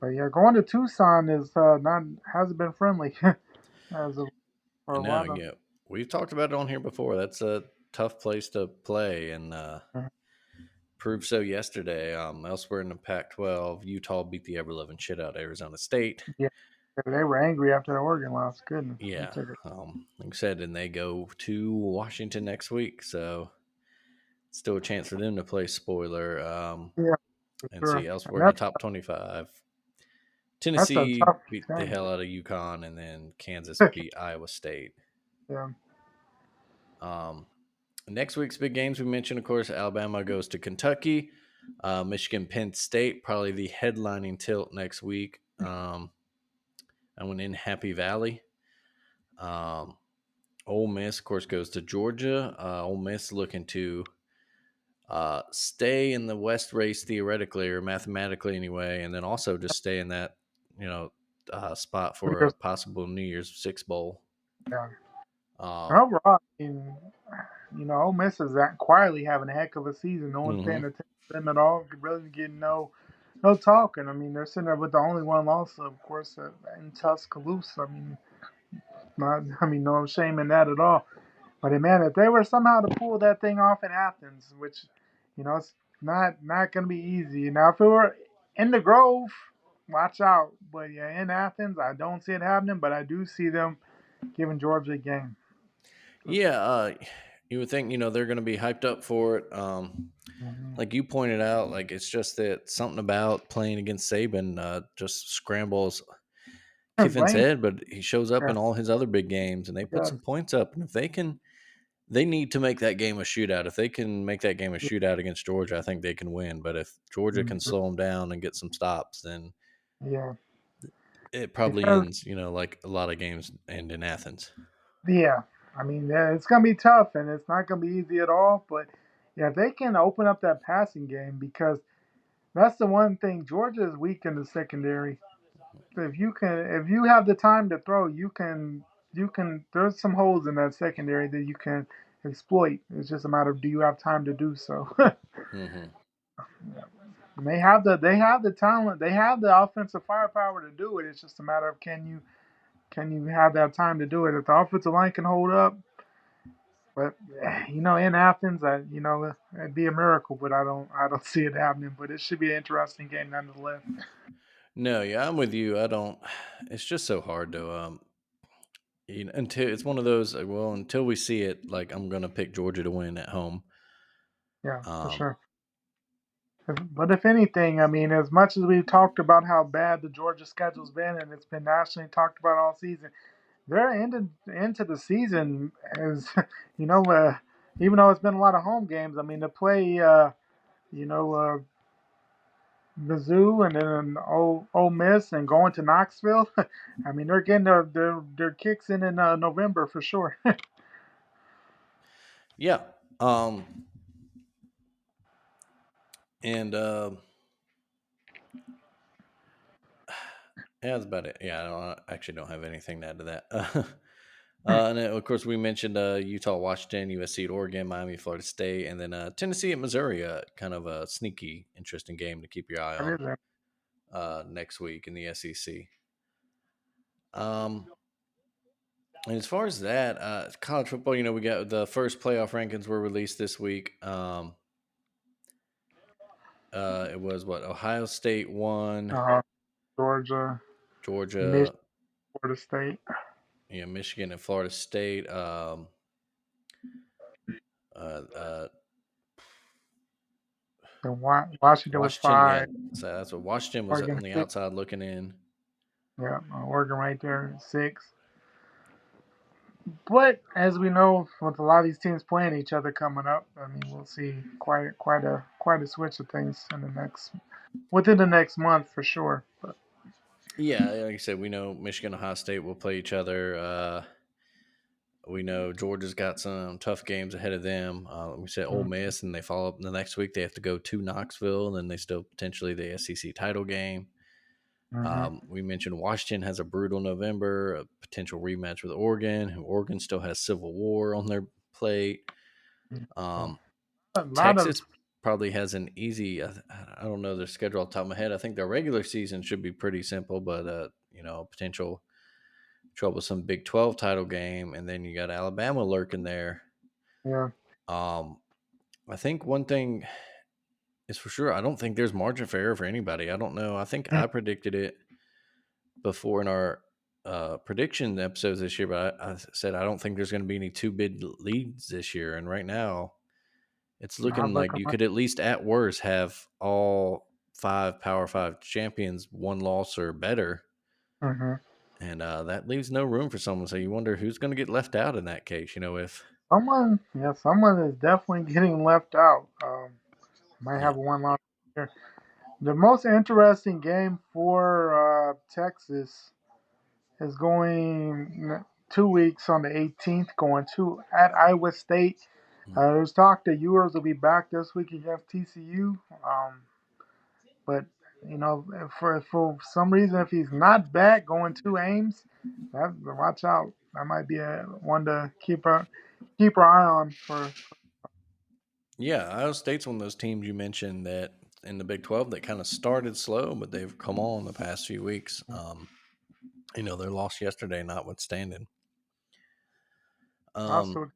but yeah, going to Tucson is not hasn't been friendly as of for a No, lot of. yeah, we've talked about it on here before. That's a tough place to play, and proved so yesterday. Elsewhere in the Pac-12, Utah beat the ever-loving shit out of Arizona State. Yeah, they were angry after the Oregon loss. Goodness, they Yeah, took it. like I said, and they go to Washington next week, so still a chance for them to play spoiler. Yeah, for And see sure. elsewhere And in the top 25, that's a Tennessee tough beat the game. hell out of UConn, and then Kansas beat Iowa State. Yeah, Um, Next week's big games we mentioned, of course, Alabama goes to Kentucky, Michigan, Penn State, probably the headlining tilt next week. I went in Happy Valley. Um, Ole Miss, of course, goes to Georgia. Ole Miss looking to stay in the West race theoretically or mathematically anyway, and then also just stay in that you know spot for a Years- possible New Year's Six bowl. yeah. Um, Overall, I mean, Ole Miss is quietly having a heck of a season. No one's paying mhm. attention to them at all. Really getting no talking. I mean, they're sitting there with the only one loss, of course, in Tuscaloosa. I mean, no shame in that at all. But man, if they were somehow to pull that thing off in Athens, which it's not going to be easy. Now, if it were in the Grove, watch out. But yeah, in Athens, I don't see it happening. But I do see them giving Georgia a game. Yeah, you would think they're going to be hyped up for it. Mm-hmm. Like you pointed out, like it's just that something about playing against Saban just scrambles Kiffin's Lane, head, but he shows up yeah, in all his other big games, and they put yes, some points up. And if they need to make that game a shootout. If they can make that game a yeah, shootout against Georgia, I think they can win. But if Georgia can mhm, slow them down and get some stops, then yeah. it probably Because ends, like a lot of games end in Athens. yeah, I mean, yeah, it's gonna be tough, and it's not gonna be easy at all. But yeah, if they can open up that passing game, because that's the one thing Georgia is weak in the secondary. If you have the time to throw, you can. There's some holes in that secondary that you can exploit. It's just a matter of do you have time to do so. Hmm. And they have the talent, they have the offensive firepower to do it. It's just a matter of can you have that time to do it. If the offensive line can hold up, but in Athens, it'd be a miracle, but I don't see it happening. But it should be an interesting game nonetheless. No, yeah, I'm with you. I don't. It's just so hard to until it's one of those. Well, until we see it, like I'm gonna pick Georgia to win at home. Yeah, for Um, sure. But if anything, I mean, as much as we've talked about how bad the Georgia schedule's been, and it's been nationally talked about all season, their into the season is, you know, even though it's been a lot of home games. I mean, to play, you know, Mizzou and then Ole Miss and going to Knoxville. I mean, they're getting their kicks in November for sure. Yeah. Um, and yeah, that's about it. Yeah, I actually don't have anything to add to that. And then, of course, we mentioned Utah, Washington, USC at Oregon, Miami, Florida State, and then Tennessee at Missouri. Kind of a sneaky, interesting game to keep your eye That on is it. next week in the SEC. Um, and as far as that, college football, we got the first playoff rankings were released this week. It was what Ohio State won, Uh, Georgia, Michigan, Georgia, Florida State, Michigan, and Florida State. Uh, then Washington was Washington, yeah. five. So that's what Washington was Oregon on the six. outside looking in. Yeah, Oregon right there six. But as we know, with a lot of these teams playing each other coming up, I mean, we'll see quite a switch of things in the next within the next month for sure. But Yeah, like I said, we know Michigan, Ohio State will play each other. We know Georgia's got some tough games ahead of them. We said Ole mm, Miss, and they follow up the next week. They have to go to Knoxville, and then they still potentially the SEC title game. mm-hmm, We mentioned Washington has a brutal November, a potential rematch with Oregon, who Oregon still has Civil War on their plate. so Um, a lot of Texas probably has an easy. I don't know their schedule off the top of my head. I think their regular season should be pretty simple, but potential troublesome Big 12 title game, and then you got Alabama lurking there. yeah. Um, I think one thing is for sure. I don't think there's margin for error for anybody. I don't know. I think Mm, I predicted it before in our prediction episodes this year, but I said I don't think there's going to be any two bid leads this year. And right now, it's not looking like looking you like. could at least at worst have all five Power Five champions one loss or better. Mm-hmm. And that leaves no room for someone. So you wonder who's going to get left out in that case. If Someone is definitely getting left out. Might yeah, have one loss here. The most interesting game for Texas is going 2 weeks on the 18th, going to at Iowa State. There's talk that Ewers will be back this week against TCU, but for some reason, if he's not back, going to Ames, watch out. That might be a one to keep our eye on for. yeah, Iowa State's one of those teams you mentioned that in the Big 12 that kind of started slow, but they've come on the past few weeks. Their loss yesterday notwithstanding. Um, Also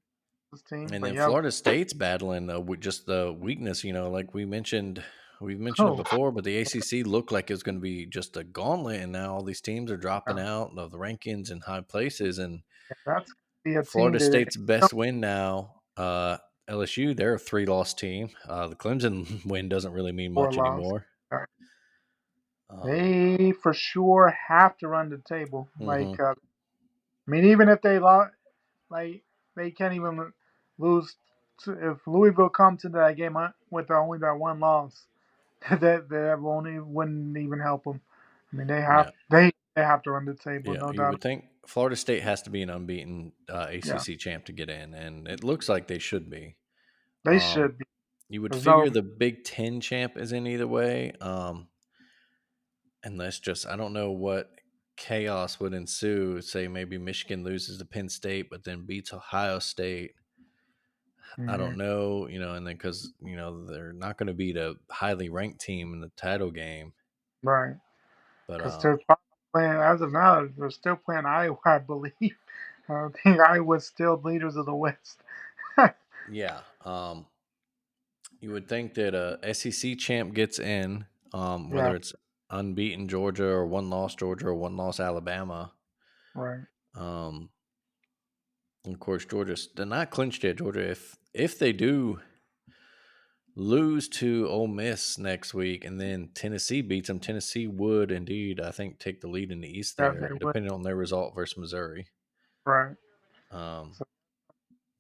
this team, and but then yeah. Florida State's battling with just the weakness. Like we've mentioned it Oh, before, but the ACC looked like it was going to be just a gauntlet, and now all these teams are dropping yeah, out of the rankings in high places. And that's gonna be a team Florida that State's best win now. LSU, they're a three-loss team. The Clemson win doesn't really mean four much loss. anymore. Um, They for sure have to run the table. mhm. I mean, even if they lost, like they can't even lose. If Louisville comes into that game with only that one loss, that wouldn't even help them. I mean, Yeah. they have to run the table, Yeah, no you doubt. would think Florida State has to be an unbeaten Yeah, ACC champ to get in, and it looks like they should be. they Um, should be. you would There's no figure the Big Ten champ is in either way, unless just I don't know what chaos would ensue. Say maybe Michigan loses to Penn State, but then beats Ohio State. I don't mhm, know, and then because they're not going to beat a highly ranked team in the title game, right. but Because they're probably playing as of now. They're still playing Iowa, I believe. I think Iowa's still leaders of the West. yeah. You would think that a SEC champ gets in, Yeah, whether it's unbeaten Georgia or one loss Georgia or one loss Alabama. right. Um, of course, Georgia they're not clinched yet. Georgia, if they do lose to Ole Miss next week, and then Tennessee beats them, Tennessee would indeed, I think, take the lead in the East Yeah, they there, would. depending on their result versus Missouri. Right. Um, So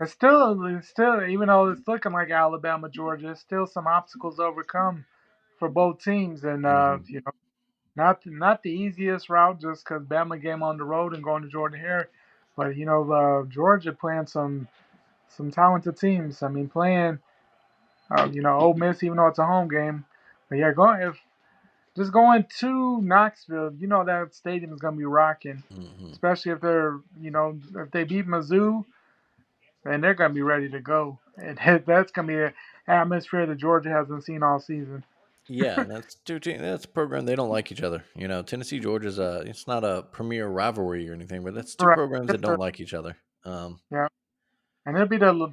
it's still, even though it's looking like Alabama, Georgia, there's still some obstacles to overcome for both teams, and mhm, not the easiest route just because Bama game on the road and going to Jordan Hare, but Georgia playing some talented teams. I mean, playing Ole Miss, even though it's a home game, but yeah, going if just going to Knoxville, that stadium is gonna be rocking, mhm. especially if if they beat Mizzou, then they're gonna be ready to go, and that's gonna be an atmosphere that Georgia hasn't seen all season. Yeah, and that's that's a program they don't like each other. Tennessee Georgia's it's not a premier rivalry or anything, but that's two Right. programs that It's don't like each other. yeah. And it'll be the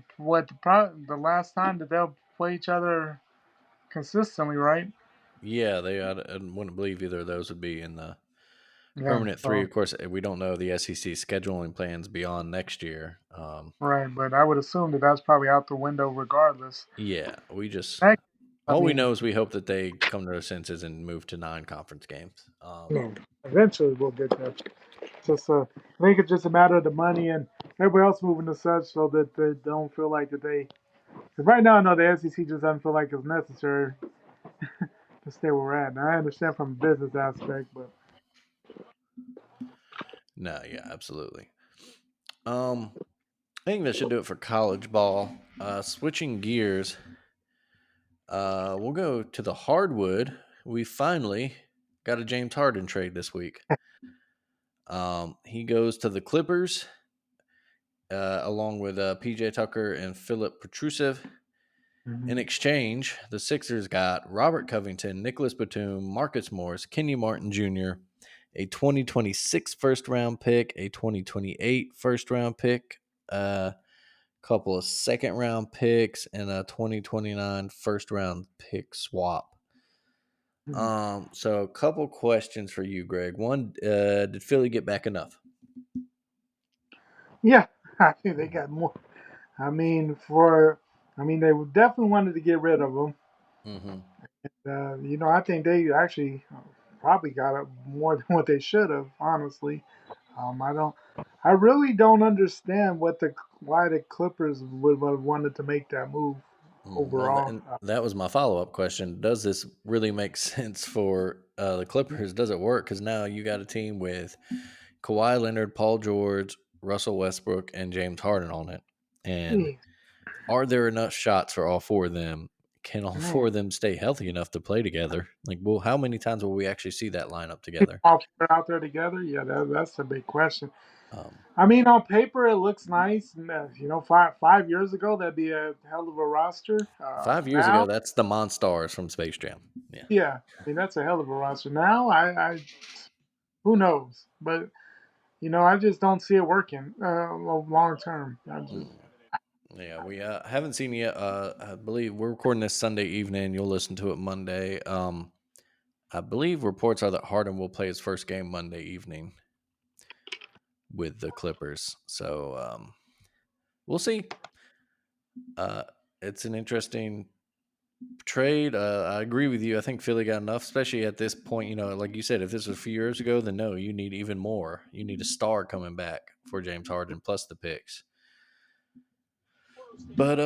last time that they'll play each other consistently, right? Yeah, I wouldn't believe either of those would be in the Yeah. permanent three. So Of course, we don't know the SEC scheduling plans beyond next year. right, but I would assume that that's probably out the window regardless. Yeah, we just Next, I all we mean, know is we hope that they come to their senses and move to non-conference games. no, eventually we'll get there. Just I think it's just a matter of the money and everybody else moving to such so that they don't feel like that they. Cause right now, I know the SEC just doesn't feel like it's necessary to stay where we're at. Now I understand from a business aspect, but No, yeah, absolutely. Um, I think that should do it for college ball. Switching gears, we'll go to the hardwood. We finally got a James Harden trade this week. He goes to the Clippers along with PJ Tucker and Philip Petrusev. In mhm. exchange, the Sixers got Robert Covington, Nicholas Batum, Marcus Morris, Kenny Martin Jr., a 2026 first round pick, a 2028 first round pick, a couple of second round picks, and a 2029 first round pick swap. So a couple questions for you, Greg. One, did Philly get back enough? Yeah, I think they got more. I mean, they definitely wanted to get rid of him. Mm-hmm. I think they actually probably got it more than what they should have. Honestly, I don't. I really don't understand why the Clippers would have wanted to make that move Well, overall. and that was my follow up question. Does this really make sense for the Clippers? Does it work? Because now you got a team with Kawhi Leonard, Paul George, Russell Westbrook, and James Harden on it. And Jeez, are there enough shots for all four of them? Can all man, four of them stay healthy enough to play together? Like, well, how many times will we actually see that lineup together? all four out there together. Yeah, that's a big question. Um, I mean, on paper it looks nice. And, 5 years ago that'd be a hell of a roster. 5 years ago, Now, that's the Monstars from Space Jam. Yeah. yeah, I mean that's a hell of a roster. Now, I who knows, but I just don't see it working long term. I just Mm. Yeah, we haven't seen it yet. I believe we're recording this Sunday evening. You'll listen to it Monday. I believe reports are that Harden will play his first game Monday evening with the Clippers. So we'll see. Uh, it's an interesting trade. I agree with you. I think Philly got enough, especially at this point. Like you said, if this was a few years ago, then no, you need even more. You need a star coming back for James Harden plus the picks. But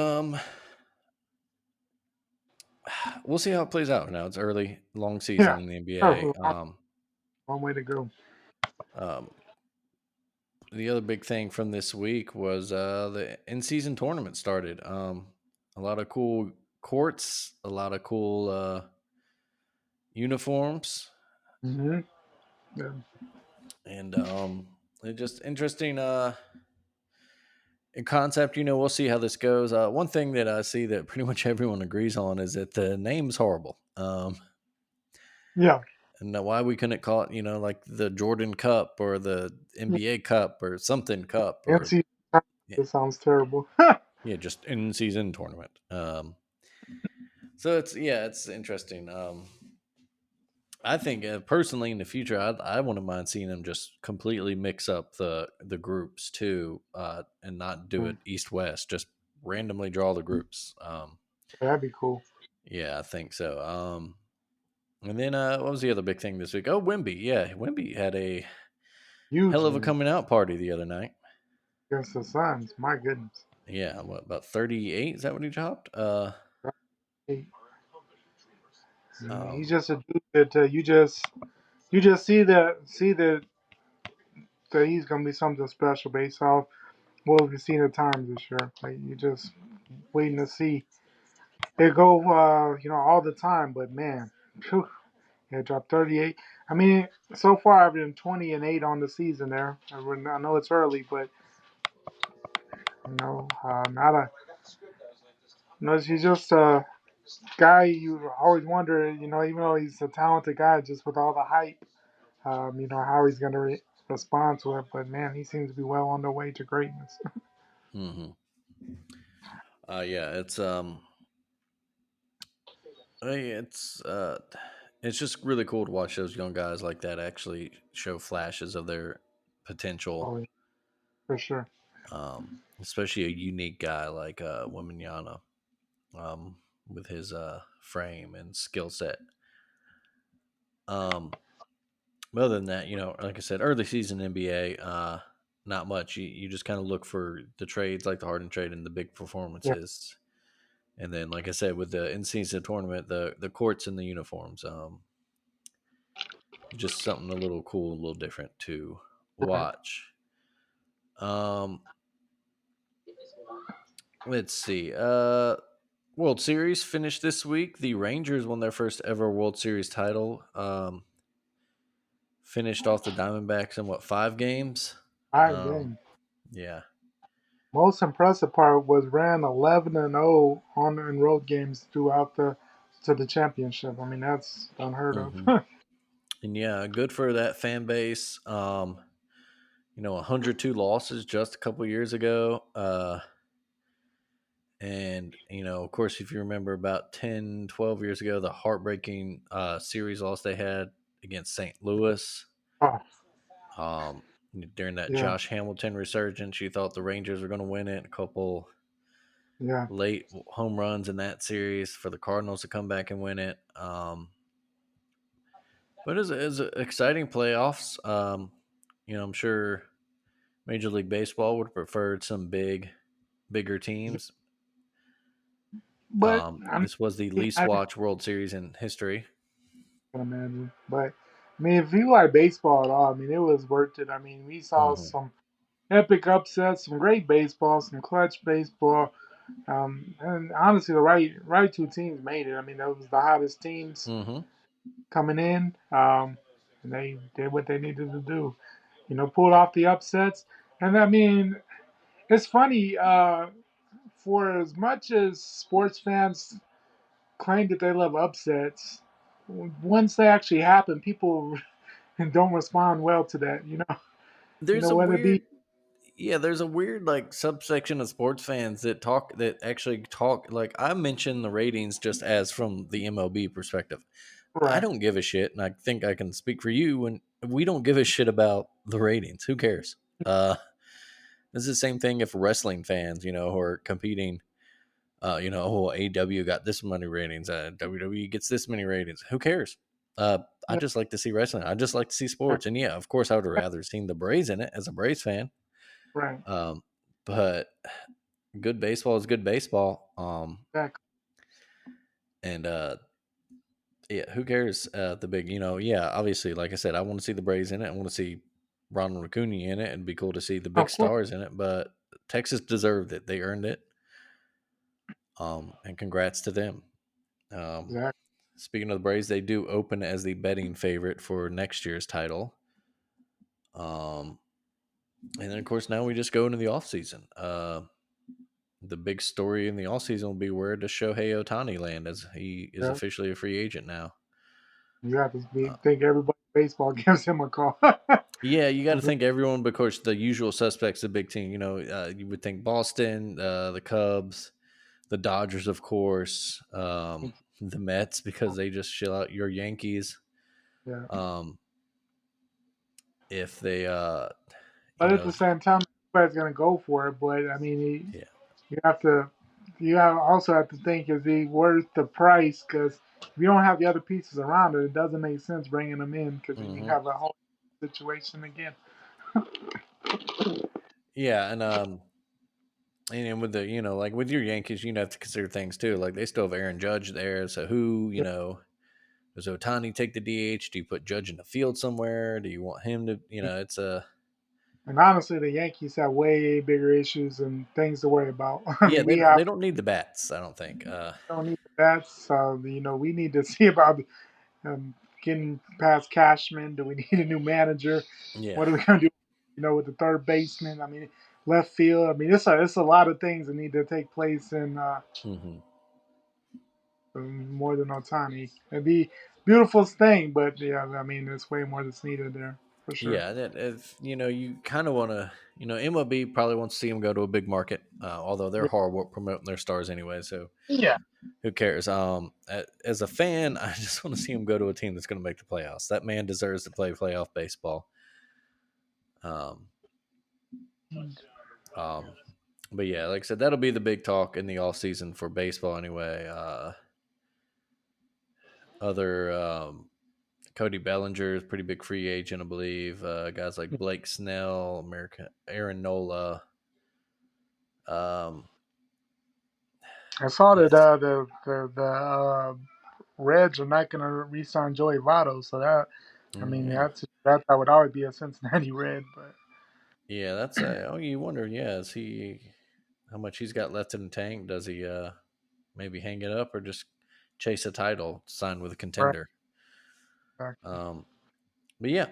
we'll see how it plays out. Now it's early, long season yeah, in the oh, NBA. one way to go. Um, the other big thing from this week was the in-season tournament started. A lot of cool courts, a lot of cool uniforms, Hmm. Yeah. and it just interesting in concept. We'll see how this goes. One thing that I see that pretty much everyone agrees on is that the name's horrible. Yeah. And why we couldn't call it, like the Jordan Cup or the NBA Cup or something Cup or NC, yeah, it sounds terrible. yeah, just in season tournament. So it's interesting. I think personally in the future, I wouldn't mind seeing them just completely mix up the groups too, and not do Mm, it east west. Just randomly draw the groups. that'd be cool. Yeah, I think so. And then what was the other big thing this week? Oh, Wimby. Yeah, Wimby had a Huge hell of a win coming out party the other night. against the Suns. My goodness. Yeah, what about 38? Is that what he dropped? He, I mean, he's Um, just a dude that you just see that he's gonna be something special based off what we've seen at times this year. Like you just waiting to see it go, all the time. But man, phew, yeah, dropped 38. I mean, so far I've been 20-8 on the season. There, I know it's early, but not a. He's just a guy you always wonder. Even though he's a talented guy, just with all the hype, how he's gonna respond to it. But man, he seems to be well on the way to greatness. hmm yeah, it's just really cool to watch those young guys like that actually show flashes of their potential. Oh, yeah, for sure. Especially a unique guy like Weminyana, with his frame and skill set. Um, but other than that, like I said, early season NBA, not much. You just kind of look for the trades like the Harden trade and the big Yeah, performances. And then, like I said, with the in season tournament, the courts and the uniforms, just something a little cool, a little different to right. watch. Um, let's see. World Series finished this week. The Rangers won their first ever World Series title. Finished off the Diamondbacks in what, 5 games? Five Um, games. yeah. Most impressive part was ran 11-0 on and road games throughout the championship. I mean, that's unheard of. hmm And yeah, good for that fan base. 102 losses just a couple years ago. And, of course, if you remember about 10, 12 years ago, the heartbreaking series loss they had against St. Louis. Oh, Um, During that yeah, Josh Hamilton resurgence, you thought the Rangers were going to win it. A couple yeah. late home runs in that series for the Cardinals to come back and win it. But it's an exciting playoffs. I'm sure Major League Baseball would have preferred some bigger teams. But I This was the mean, least I watched World Series in history. can imagine. But I mean, if you like baseball at all, I mean, it was worth it. I mean, we saw hmm some epic upsets, some great baseball, some clutch baseball. And honestly, the right two teams made it. I mean, that was the hottest teams hmm coming in, and they did what they needed to do. Pulled off the upsets. And I mean, it's funny. For as much as sports fans claim that they love upsets, once they actually happen, people don't respond well to that. There's a Whether it be weird, yeah, there's a weird like subsection of sports fans that actually talk. Like I mentioned the ratings just as from the MLB perspective. I right, don't give a shit, and I think I can speak for you when we don't give a shit about the ratings. Who cares? This is the same thing if wrestling fans, who are competing, oh, AW got this many ratings, WWE gets this many ratings. Who cares? I yeah, just like to see wrestling. I just like to see sports, and yeah, of course, I would have rather seen the Braves in it as a Braves fan. right, Um, but good baseball is good baseball. exactly. And yeah, who cares? The big, yeah, obviously, like I said, I want to see the Braves in it. I want to see Ronald Acuna in it. It'd be cool to see the big Of course, stars in it. But Texas deserved it; they earned it. And congrats to them. Um, exactly. Speaking of the Braves, they do open as the betting favorite for next year's title. Um, and then of course now we just go into the offseason. The big story in the offseason will be where does Shohei Otani land as he is Yeah, officially a free agent now. you have to Uh, think everybody in baseball gives him a call. yeah, you got I to mean, think everyone because the usual suspects, the big team. You would think Boston, the Cubs, the Dodgers, of course, the Mets because they just chill out. Your Yankees, yeah. um, if they, But at the same time, everybody's gonna go for it. But I mean, yeah, you have to. also have to think, is he worth the price? Because if you don't have the other pieces around it, it doesn't make sense bringing them in because then you Hmm. have a whole situation again. Yeah, and then with the like with your Yankees, you have to consider things too. Like they still have Aaron Judge there, so who does Otani take the DH? Do you put Judge in the field somewhere? Do you want him to? It's a And honestly, the Yankees have way bigger issues and things to worry about. I yeah. mean, They we don't, have they don't need the bats. I don't think. don't need the bats, so we need to see about getting past Cashman. Do we need a new manager? Yeah. What are we going to do? With the third baseman. I mean, left field. I mean, it's a lot of things that need to take place in Hmm. more than Otani. It'd be beautiful thing, but yeah, I mean, there's way more that's needed there for sure. Yeah, that if you kind of want to, MLB probably wants to see them go to a big market, although they're Yeah, horrible at promoting their stars anyway. So yeah, who cares? As a fan, I just want to see him go to a team that's going to make the playoffs. That man deserves to play playoff baseball. Um, um, but yeah, like I said, that'll be the big talk in the off season for baseball anyway. Other Cody Bellinger is a pretty big free agent, I believe. Guys like Blake Snell, America, Aaron Nola. Um, I saw that yes. the Reds are not going to re-sign Joey Votto, so that I mean Yeah. that would always be a Cincinnati Red, but Yeah, that's you wonder, yeah, is he how much he's got left in the tank? Does he maybe hang it up or just chase a title, sign with a right, contender? exactly. Um but yeah,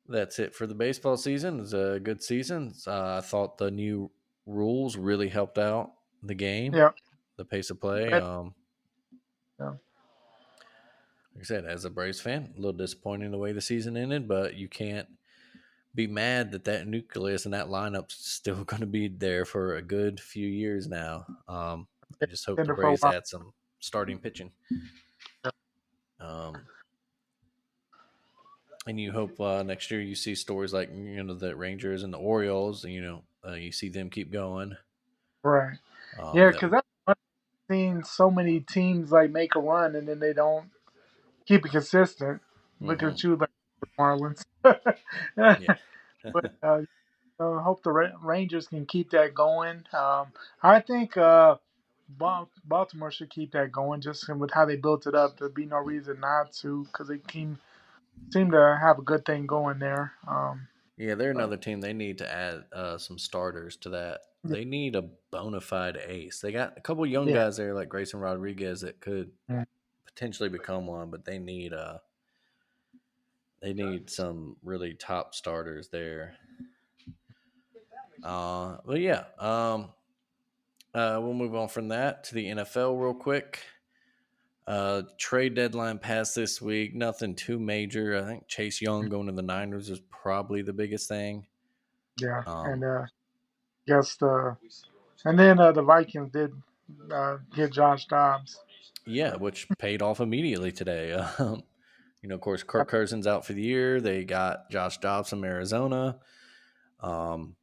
that's it for the baseball season. It's a good season. I thought the new rules really helped out the game, Yeah, the pace of play. Red, yeah, Like I said, as a Braves fan, a little disappointing the way the season ended, but you can't be mad that nucleus and that lineup's still going to be there for a good few years now. I just hope the contender for a Braves while. add some starting pitching. Um, and you hope next year you see stories like the Rangers and the Orioles. You see them keep going. Right. Yeah, That because I've seen so many teams like make a run and then they don't keep it consistent. Look hmm at you, like the Marlins. but yeah. hope the Rangers can keep that going. I think Baltimore should keep that going just with how they built it up. There'd be no reason not to because they seem to have a good thing going there. Yeah, they're Uh, another team. They need to add some starters to that. yeah, They need a bona fide ace. They got a couple young yeah, guys there like Grayson Rodriguez that could yeah. potentially become one, but they need some really top starters there. But yeah, we'll move on from that to the NFL real quick. Trade deadline passed this week. Nothing too major. I think Chase Young going to the Niners is probably the biggest thing. Yeah. And Um, guess and then the Vikings did get Josh Dobbs. yeah, So, which paid off immediately today. Of course, Kirk Cousins out for the year. They got Josh Dobbs from Arizona. Um,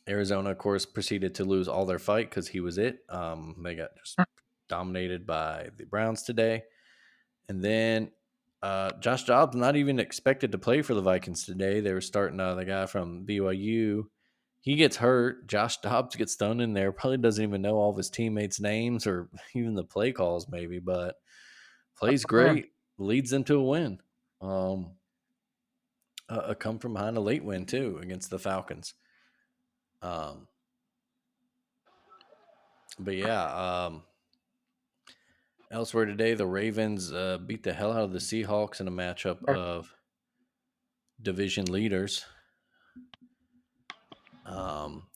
Arizona, of course, proceeded to lose all their fight because he was it. They got just dominated by the Browns today. And then Josh Dobbs not even expected to play for the Vikings today. They were starting the guy from BYU. He gets hurt. Josh Dobbs gets thrown in there. Probably doesn't even know all of his teammates' names or even the play calls, maybe, but plays man, great. Leads them to a win. A come from behind a late win, too, against the Falcons. Um, but yeah, elsewhere today, the Ravens beat the hell out of the Seahawks in a matchup of division leaders.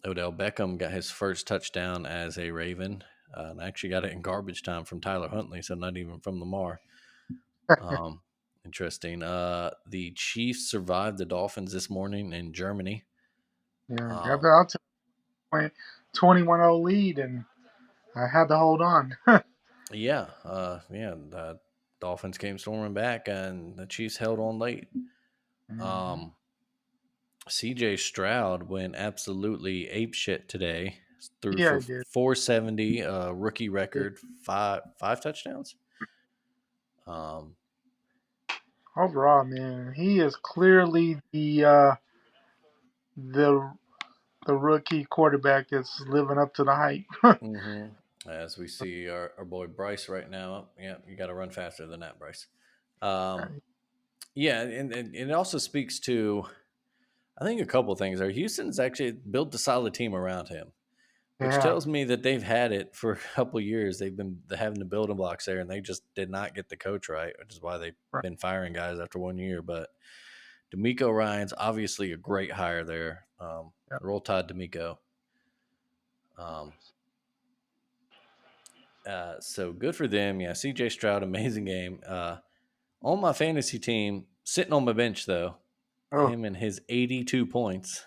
Odell Beckham got his first touchdown as a Raven, and actually got it in garbage time from Tyler Huntley, so not even from Lamar. Um, Interesting. The Chiefs survived the Dolphins this morning in Germany. yeah, got Um, the out 21-0 lead, and I had to hold on. yeah. The Dolphins came storming back, and the Chiefs held on late. Mhm. Um, CJ Stroud went absolutely apeshit today. threw Yeah, for he did. 470, rookie Yeah. record, five touchdowns. Um, Overall, man, he is clearly the the rookie quarterback that's living up to the hype. hmm As we see our boy Bryce right now. Yeah, you got to run faster than that, Bryce. Um, yeah, and it also speaks to, I think, a couple things there. Houston's actually built a solid team around him, which Yeah, tells me that they've had it for a couple years. They've been having the building blocks there, and they just did not get the coach right, which is why they've right. been firing guys after 1 year. But D'Amico Ryan's obviously a great hire there. Yeah. Roll Tide D'Amico. Um, so good for them. Yeah, CJ Stroud, amazing game. On my fantasy team, sitting on my bench though, Oh, him and his 82 points.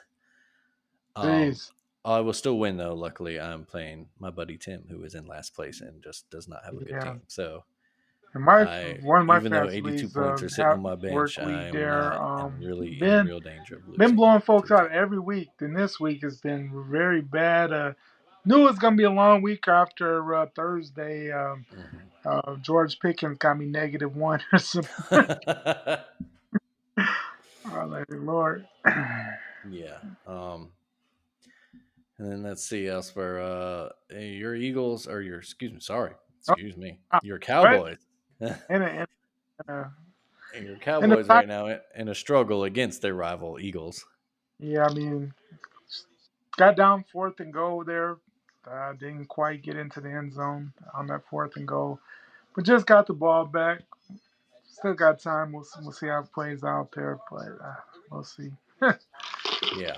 Um, jeez. I will still win though. Luckily, I'm playing my buddy Tim, who is in last place and just does not have a good Yeah. team. So And my I, one of my even though fantasy 82 leagues points are sitting have on my bench, work I week am there. not. I'm really in Been real danger of been losing blowing to folks the out team. every week. Then this week has been very bad. Knew it was gonna be a long week after Thursday. George Pickens got me -1 or something. I was like, Lord. Yeah. And then let's see elsewhere. Your Eagles or your Oh, excuse me, ah, your what? Cowboys. And, and, uh, And your and the Cowboys fact, right now in a struggle against their rival Eagles. yeah, I mean, got down fourth and goal there. Didn't quite get into the end zone on that fourth and goal, but just got the ball back. Still got time. We'll see how it plays out there, but we'll see. Yeah.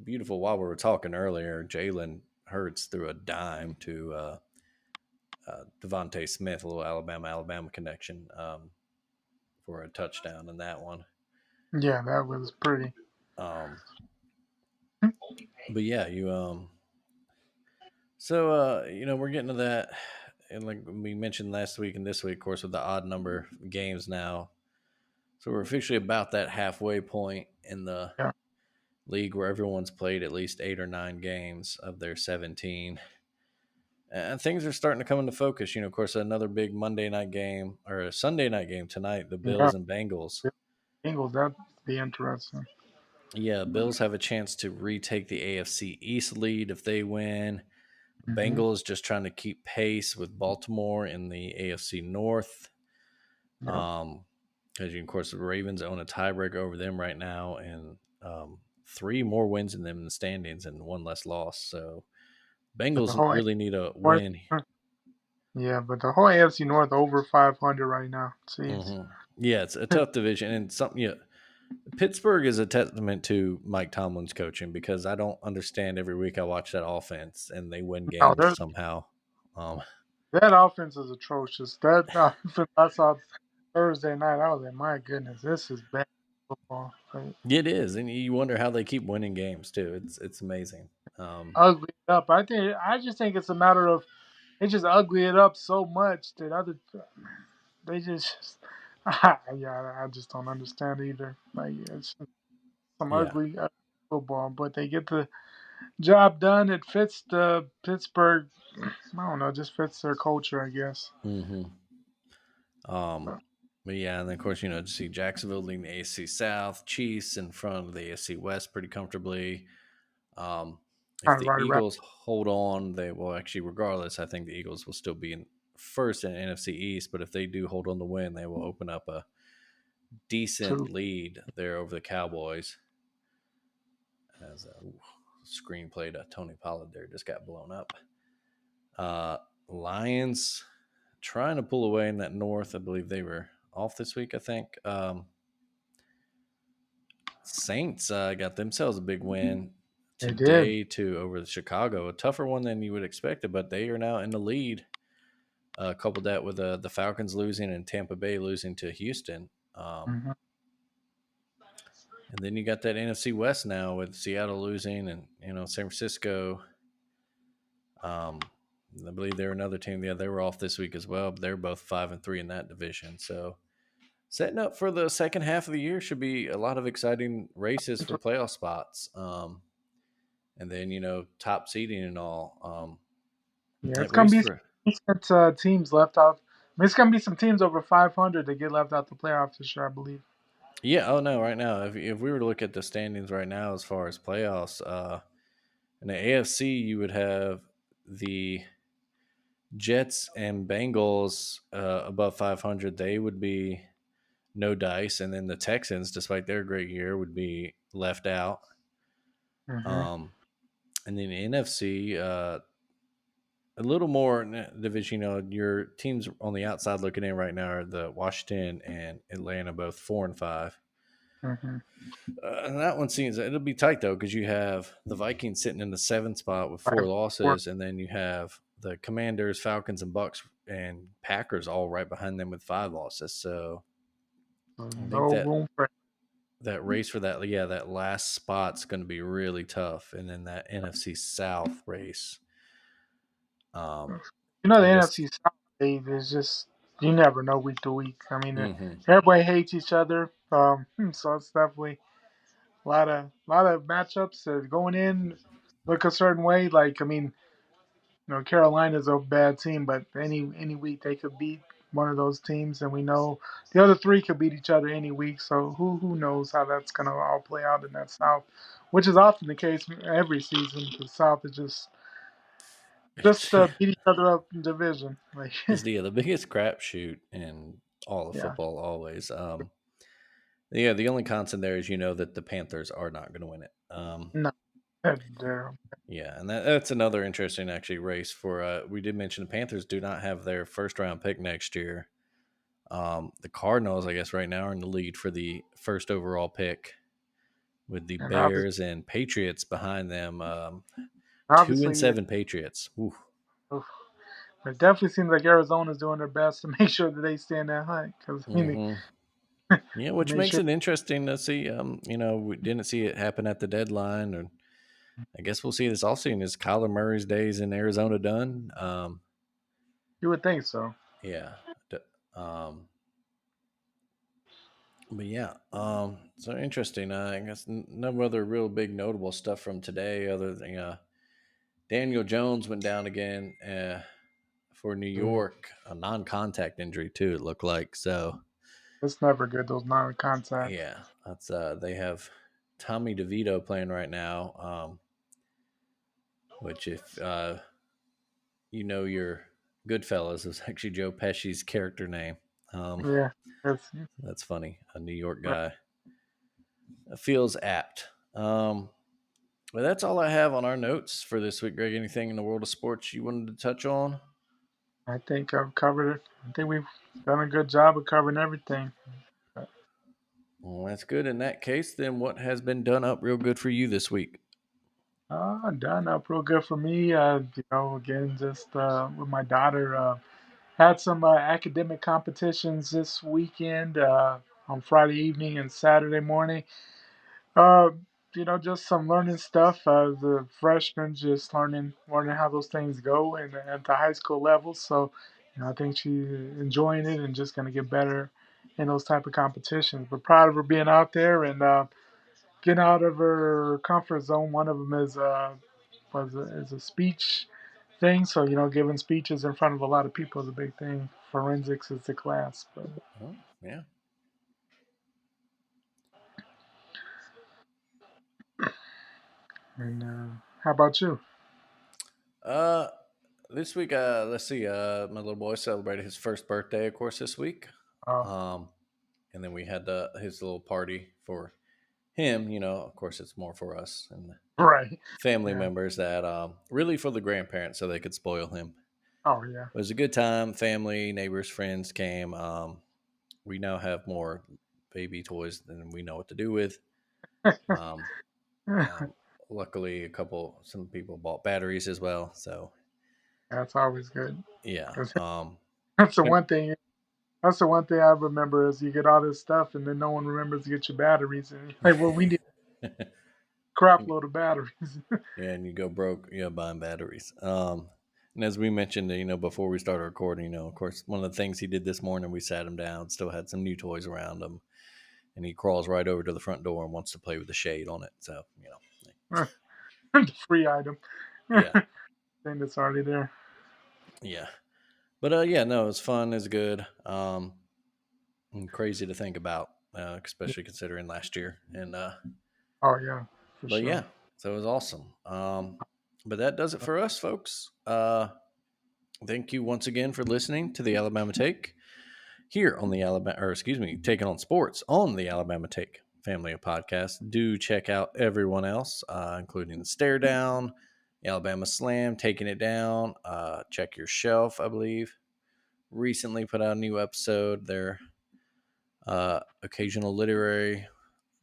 Beautiful. While we were talking earlier, Jalen Hurts threw a dime to Devontae Smith, a little Alabama connection, for a touchdown in that one. Yeah, that was pretty. Um, but yeah, you so we're getting to that, and like we mentioned last week and this week, of course, with the odd number games now. So we're officially about that halfway point in the Yeah, league where everyone's played at least 8 or 9 games of their 17. And things are starting to come into focus. Of course, another big Monday night game or a Sunday night game tonight, the yeah. Bills and Bengals. Bengals, that'd be interesting. Yeah, Bills have a chance to retake the AFC East lead if they win. Hmm. Bengals just trying to keep pace with Baltimore in the AFC North. Yep. Because of course the Ravens own a tiebreaker over them right now, and 3 more wins in them in the standings and 1 less loss. So But the Bengals whole really need a North, win. yeah, but the whole AFC North over 500 right now. Jeez. Yeah, it's a tough division, and something. Yeah, Pittsburgh is a testament to Mike Tomlin's coaching because I don't understand. Every week I watch that offense, and they win No, games somehow. Um, that offense is atrocious. That offense I saw Thursday night, I was like, my goodness, this is bad football. Like, it is, and you wonder how they keep winning games too. It's amazing. Um, ugly it up. I just think it's a matter of they just ugly it up so much that they just yeah, I just don't understand either. Like it's just some yeah. ugly football, but they get the job done. It fits the Pittsburgh. I don't know, just fits their culture, I guess. hmm Um, but yeah, and then of course, to see Jacksonville leading the AFC South, Chiefs in front of the AFC West pretty comfortably. Um, if Kind of the right. Eagles hold on, they will actually, regardless, I think the Eagles will still be in first in NFC East. But if they do hold on to win, they will open up a decent Too. lead there over the Cowboys. As a screenplay to Tony Pollard there just got blown up. Uh, Lions trying to pull away in that North. I believe they were off this week. I think. Saints got themselves a big win They did. today too over the Chicago. A tougher one than you would expect it, but they are now in the lead. Coupled that with the Falcons losing and Tampa Bay losing to Houston. Hmm. And then you got that NFC West now with Seattle losing and San Francisco. I believe they're another team. Yeah, they were off this week as well, but they're both 5-3 in that division. So setting up for the second half of the year should be a lot of exciting races for playoff spots. And and then top seeding and all. Yeah, it's That gonna race be for some decent teams left out. I mean, it's gonna be some teams over 500 that get left out the playoffs this year, I believe. yeah. Oh no, right now, if we were to look at the standings right now as far as playoffs, in the AFC, you would have the Jets and Bengals above 500. They would be no dice, and then the Texans, despite their great year, would be left out. Hmm. Um, and then the NFC, a little more in that division. Your teams on the outside looking in right now are the Washington and Atlanta, both 4-5. Hmm. And that one seems it'll be tight though because you have the Vikings sitting in the seventh spot with four 5-4. losses, and then you have the Commanders, Falcons, and Bucks and Packers all right behind them with 5 losses. So So I think no that room for. that race for that last spot's going to be really tough, and then that NFC South race. Um, The I NFC guess. South, Dave, is just you never know week to week. I mean, Hmm. everybody hates each other, so it's definitely a lot of matchups that going in look a certain way. Like I mean, Carolina's a bad team, but any week they could beat one of those teams, and we know the other three could beat each other any week. So who knows how that's gonna all play out in that South, which is often the case every season. The South is just Yeah, beat each other up in division. Like it's the biggest crapshoot in all of yeah, football always. Yeah, the only constant there is that the Panthers are not going to win it. no, they're Yeah, and that's another interesting actually race for. We did mention the Panthers do not have their first round pick next year. The Cardinals, I guess, right now are in the lead for the first overall pick, with the and obviously, Bears and Patriots behind them. Two and obviously seven Patriots. Ooh. it definitely seems like Arizona's doing their best to make sure that they stay in that hunt. Because I mean, Hmm. Yeah, they which made makes sure it interesting to see. We didn't see it happen at the deadline, or I guess we'll see this offseason. Is Kyler Murray's days in Arizona done? you would think so. Yeah. D- Um, but yeah, so interesting. I guess no other real big notable stuff from today, other than Daniel Jones went down again for New Mm. York, a non-contact injury too. It looked like so. It's never good, those non-contact. Yeah, that's they have Tommy DeVito playing right now, which if your Goodfellas is actually Joe Pesci's character name. Um, Yeah, it's that's funny. A New York right. guy feels apt. But that's all I have on our notes for this week, Greg. Anything in the world of sports you wanted to touch on? I think I've covered it. I think we've done a good job of covering everything. Well, that's good. In that case, then what has been done up real good for you this week? Done up real good for me. Again, just with my daughter, had some academic competitions this weekend on Friday evening and Saturday morning. Uh, just some learning stuff. The freshman just learning how those things go and at the high school level. So, I think she's enjoying it and just going to get better in those type of competitions. But proud of her being out there and getting out of her comfort zone. One of them is a speech thing. So, giving speeches in front of a lot of people is a big thing. Forensics is the class. But Oh, yeah. and how about you? Uh, this week, let's see. My little boy celebrated his first birthday, of course, this week. Uh, Um, and then we had his little party for him. Of course, it's more for us and the right. family Yeah. members that really for the grandparents so they could spoil him. Oh yeah. It was a good time. Family, neighbors, friends came. We now have more baby toys than we know what to do with. Um, um, Luckily, some people bought batteries as well. So That's always good. yeah. 'Cause that's the And one thing. That's the one thing I remember is you get all this stuff and then no one remembers to get your batteries and you're like, well, we need a crap load of batteries. yeah, and you go broke, buying batteries. And as we mentioned, before we started recording, of course, one of the things he did this morning, we sat him down, still had some new toys around him, and he crawls right over to the front door and wants to play with the shade on it. So, the free item. Yeah, Thing that's already there. yeah. But yeah, no, it's fun. It's good. And crazy to think about, especially considering last year. And Oh yeah, for but yeah, sure. so it was awesome. But that does it for us, folks. Thank you once again for listening to the Alabama Take here on the Alabama, or excuse me, Taking on Sports on the Alabama Take family of podcasts. Do check out everyone else, including the Stare Down, Alabama Slam, Taking It Down. Check Your Shelf, I believe. Recently put out a new episode. Their occasional literary.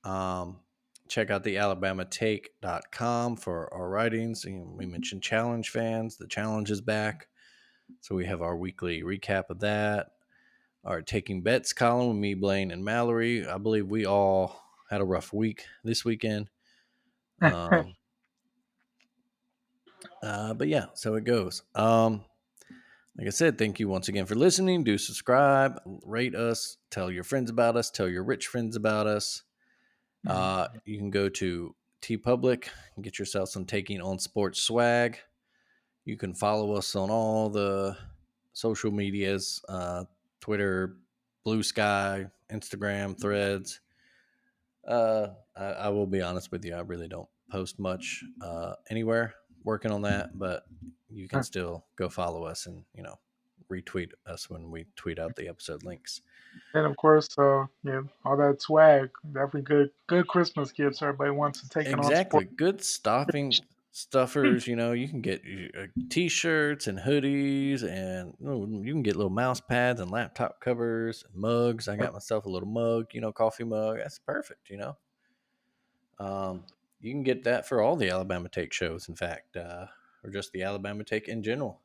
Um, check out the alabamatake.com for our writings. We mentioned Challenge fans. The challenge is back. So we have our weekly recap of that. Our Taking Bets column with me, Blaine, and Mallory. I believe we all had a rough week this weekend. Um, but yeah, so it goes. Like I said, thank you once again for listening. Do subscribe, rate us, tell your friends about us, tell your rich friends about us. You can go to T Public and get yourself some Taking on Sports swag. You can follow us on all the social medias, Twitter, Blue Sky, Instagram, Threads. I will be honest with you, I really don't post much anywhere. Working on that, but you can still go follow us and retweet us when we tweet out the episode links. And of course, yeah, all that swag, definitely good Christmas gifts. Everybody wants to take it on sport. Exactly. Good stuffing stuffers. You can get t-shirts and hoodies, and you can get little mouse pads and laptop covers, mugs. I got myself a little mug, coffee mug. That's perfect. Um, you can get that for all the Alabama Take shows, in fact, or just the Alabama Take in general.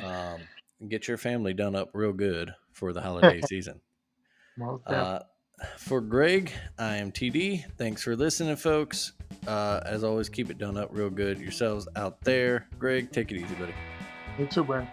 Um, get your family done up real good for the holiday season. Most definitely. Uh, for Greg, I am TD. Thanks for listening, folks. As always, keep it done up real good yourselves out there. Greg, take it easy, buddy. You too, man.